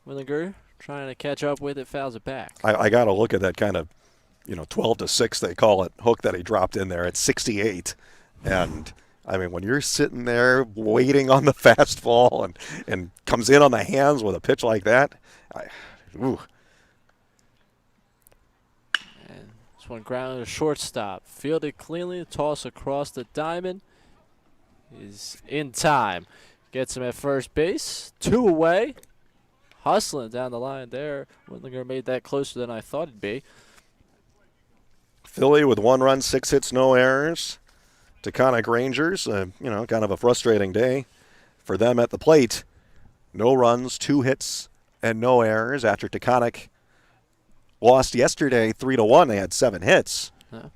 Whitlinger trying to catch up with it, fouls it back. I got to look at that kind of, 12-6, they call it, hook that he dropped in there at 68. And, I mean, when you're sitting there waiting on the fastball and comes in on the hands with a pitch like that, ooh. And this one grounded to shortstop. Fielded cleanly, toss across the diamond. Is in time. Gets him at first base. 2 away. Hustling down the line there. Whitlinger made that closer than I thought it'd be. Philly with 1 run, 6 hits, no errors. Taconic Rangers, kind of a frustrating day for them at the plate. No runs, 2 hits, and no errors after Taconic lost yesterday 3-1. They had 7 hits,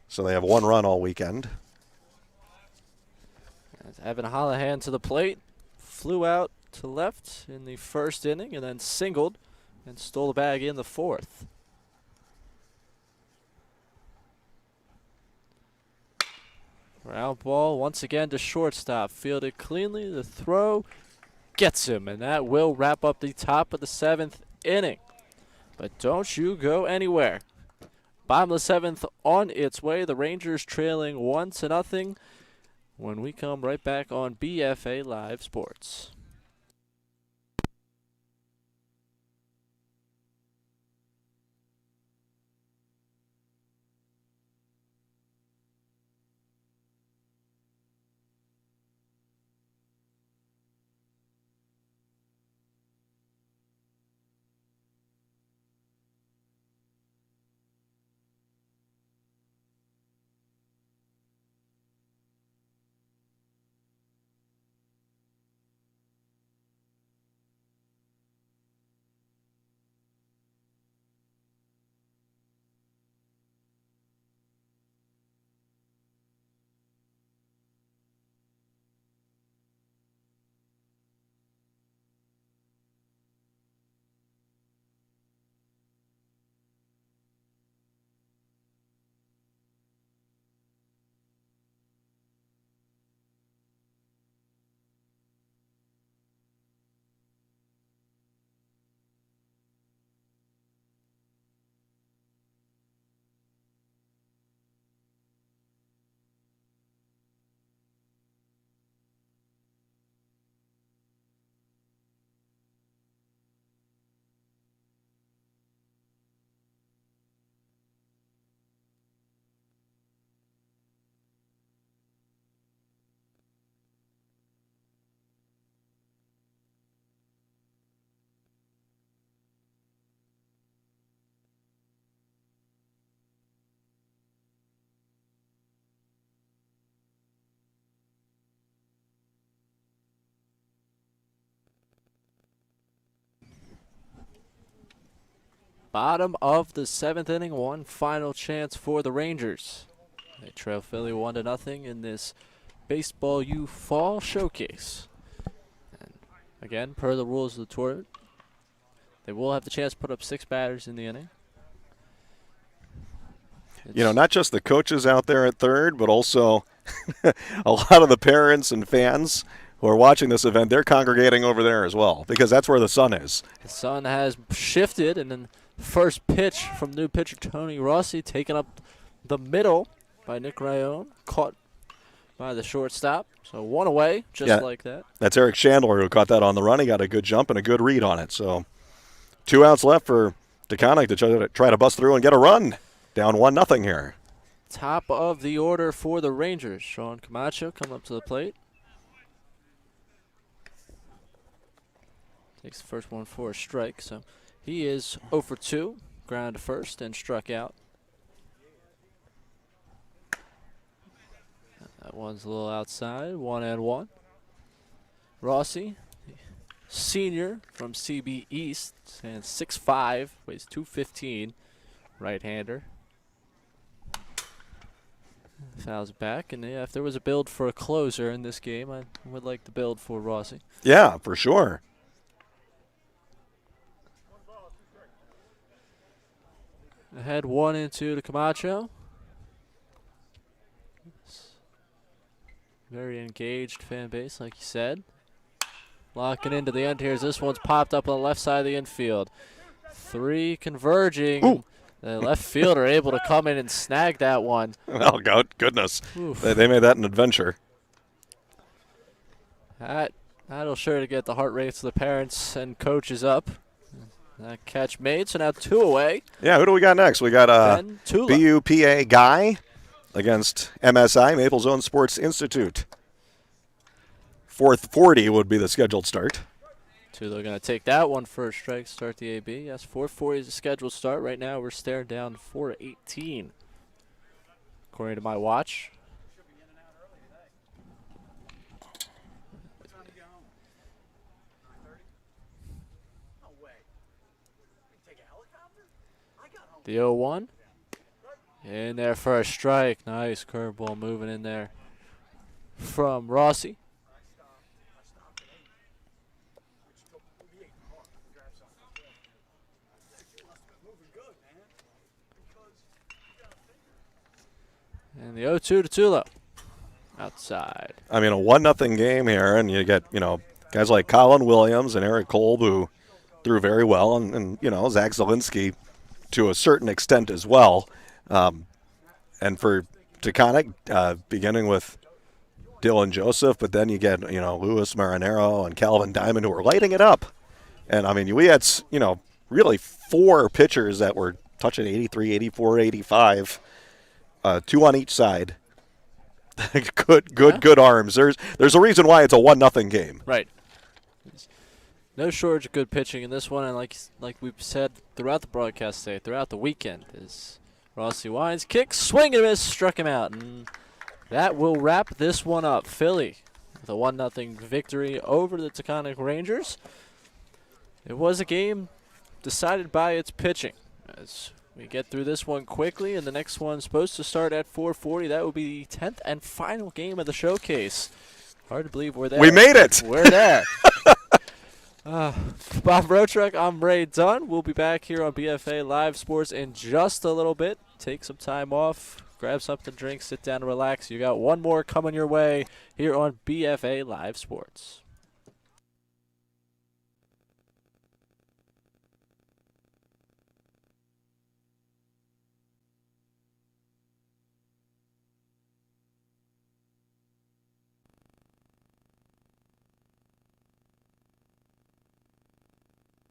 so they have 1 run all weekend. Evan Holohan to the plate, flew out to left in the first inning and then singled and stole the bag in the 4th. Ground ball once again to shortstop, fielded cleanly, the throw gets him, and that will wrap up the top of the 7th inning. But don't you go anywhere. Bottom of the 7th on its way, the Rangers trailing 1-0. When we come right back on BFA Live Sports. Bottom of the 7th inning, one final chance for the Rangers. They trail Philly 1-0 in this Baseball U Fall Showcase. And again, per the rules of the tournament, they will have the chance to put up 6 batters in the inning. Not just the coaches out there at third, but also a lot of the parents and fans who are watching this event, they're congregating over there as well, because that's where the sun is. The sun has shifted, and then first pitch from new pitcher Tony Rossi, taken up the middle by Nick Rayone, caught by the shortstop. So 1 away, just like that. That's Eric Chandler who caught that on the run. He got a good jump and a good read on it. So 2 outs left for Taconic to try to bust through and get a run. Down 1-0 here. Top of the order for the Rangers. Sean Camacho coming up to the plate. Takes the first one for a strike, so he is 0 for 2. Ground to first and struck out. That one's a little outside, 1-1. Rossi, senior from CB East, and 6'5", weighs 215, right-hander. Fouls back, and yeah, if there was a build for a closer in this game, I would like the build for Rossi. Yeah, for sure. Ahead 1-2 to Camacho. Very engaged fan base, like you said. Locking into the end here as this one's popped up on the left side of the infield. 3 converging. Ooh. The left fielder able to come in and snag that one. Oh, goodness. They made that an adventure. That'll sure to get the heart rates of the parents and coaches up. That catch made, so now 2 away. Yeah, who do we got next? We got Bupa Guy against MSI, Maple Zone Sports Institute. 4:40 would be the scheduled start. Tula going to take that one for a strike, start the AB. Yes, 4:40 is the scheduled start. Right now we're staring down 4:18, according to my watch. The 0-1. In there for a strike. Nice curveball moving in there from Rossi. And the 0-2 to Tula. Outside. I mean, a 1-0 game here, and you get, guys like Colin Williams and Eric Kolb who threw very well, and Zach Zielinski to a certain extent as well. And for Taconic, beginning with Dylan Joseph, but then you get, Louis Marinaro and Calvin Diamond who are lighting it up. And, I mean, we had, really 4 pitchers that were touching 83, 84, 85, 2 on each side. Good arms. There's a reason why it's a 1-0 game. Right. No shortage of good pitching in this one, and like we've said throughout the broadcast today, throughout the weekend, is Rossi Wines kick, swing and a miss, struck him out, and that will wrap this one up. Philly with a 1-0 victory over the Taconic Rangers. It was a game decided by its pitching. As we get through this one quickly, and the next one's supposed to start at 4:40. That will be the 10th and final game of the showcase. Hard to believe we're there. We made it. We're there. Bob Roadtruck, I'm Ray Dunn. We'll be back here on BFA Live Sports in just a little bit. Take some time off, grab something to drink, sit down and relax. You got one more coming your way here on BFA Live Sports.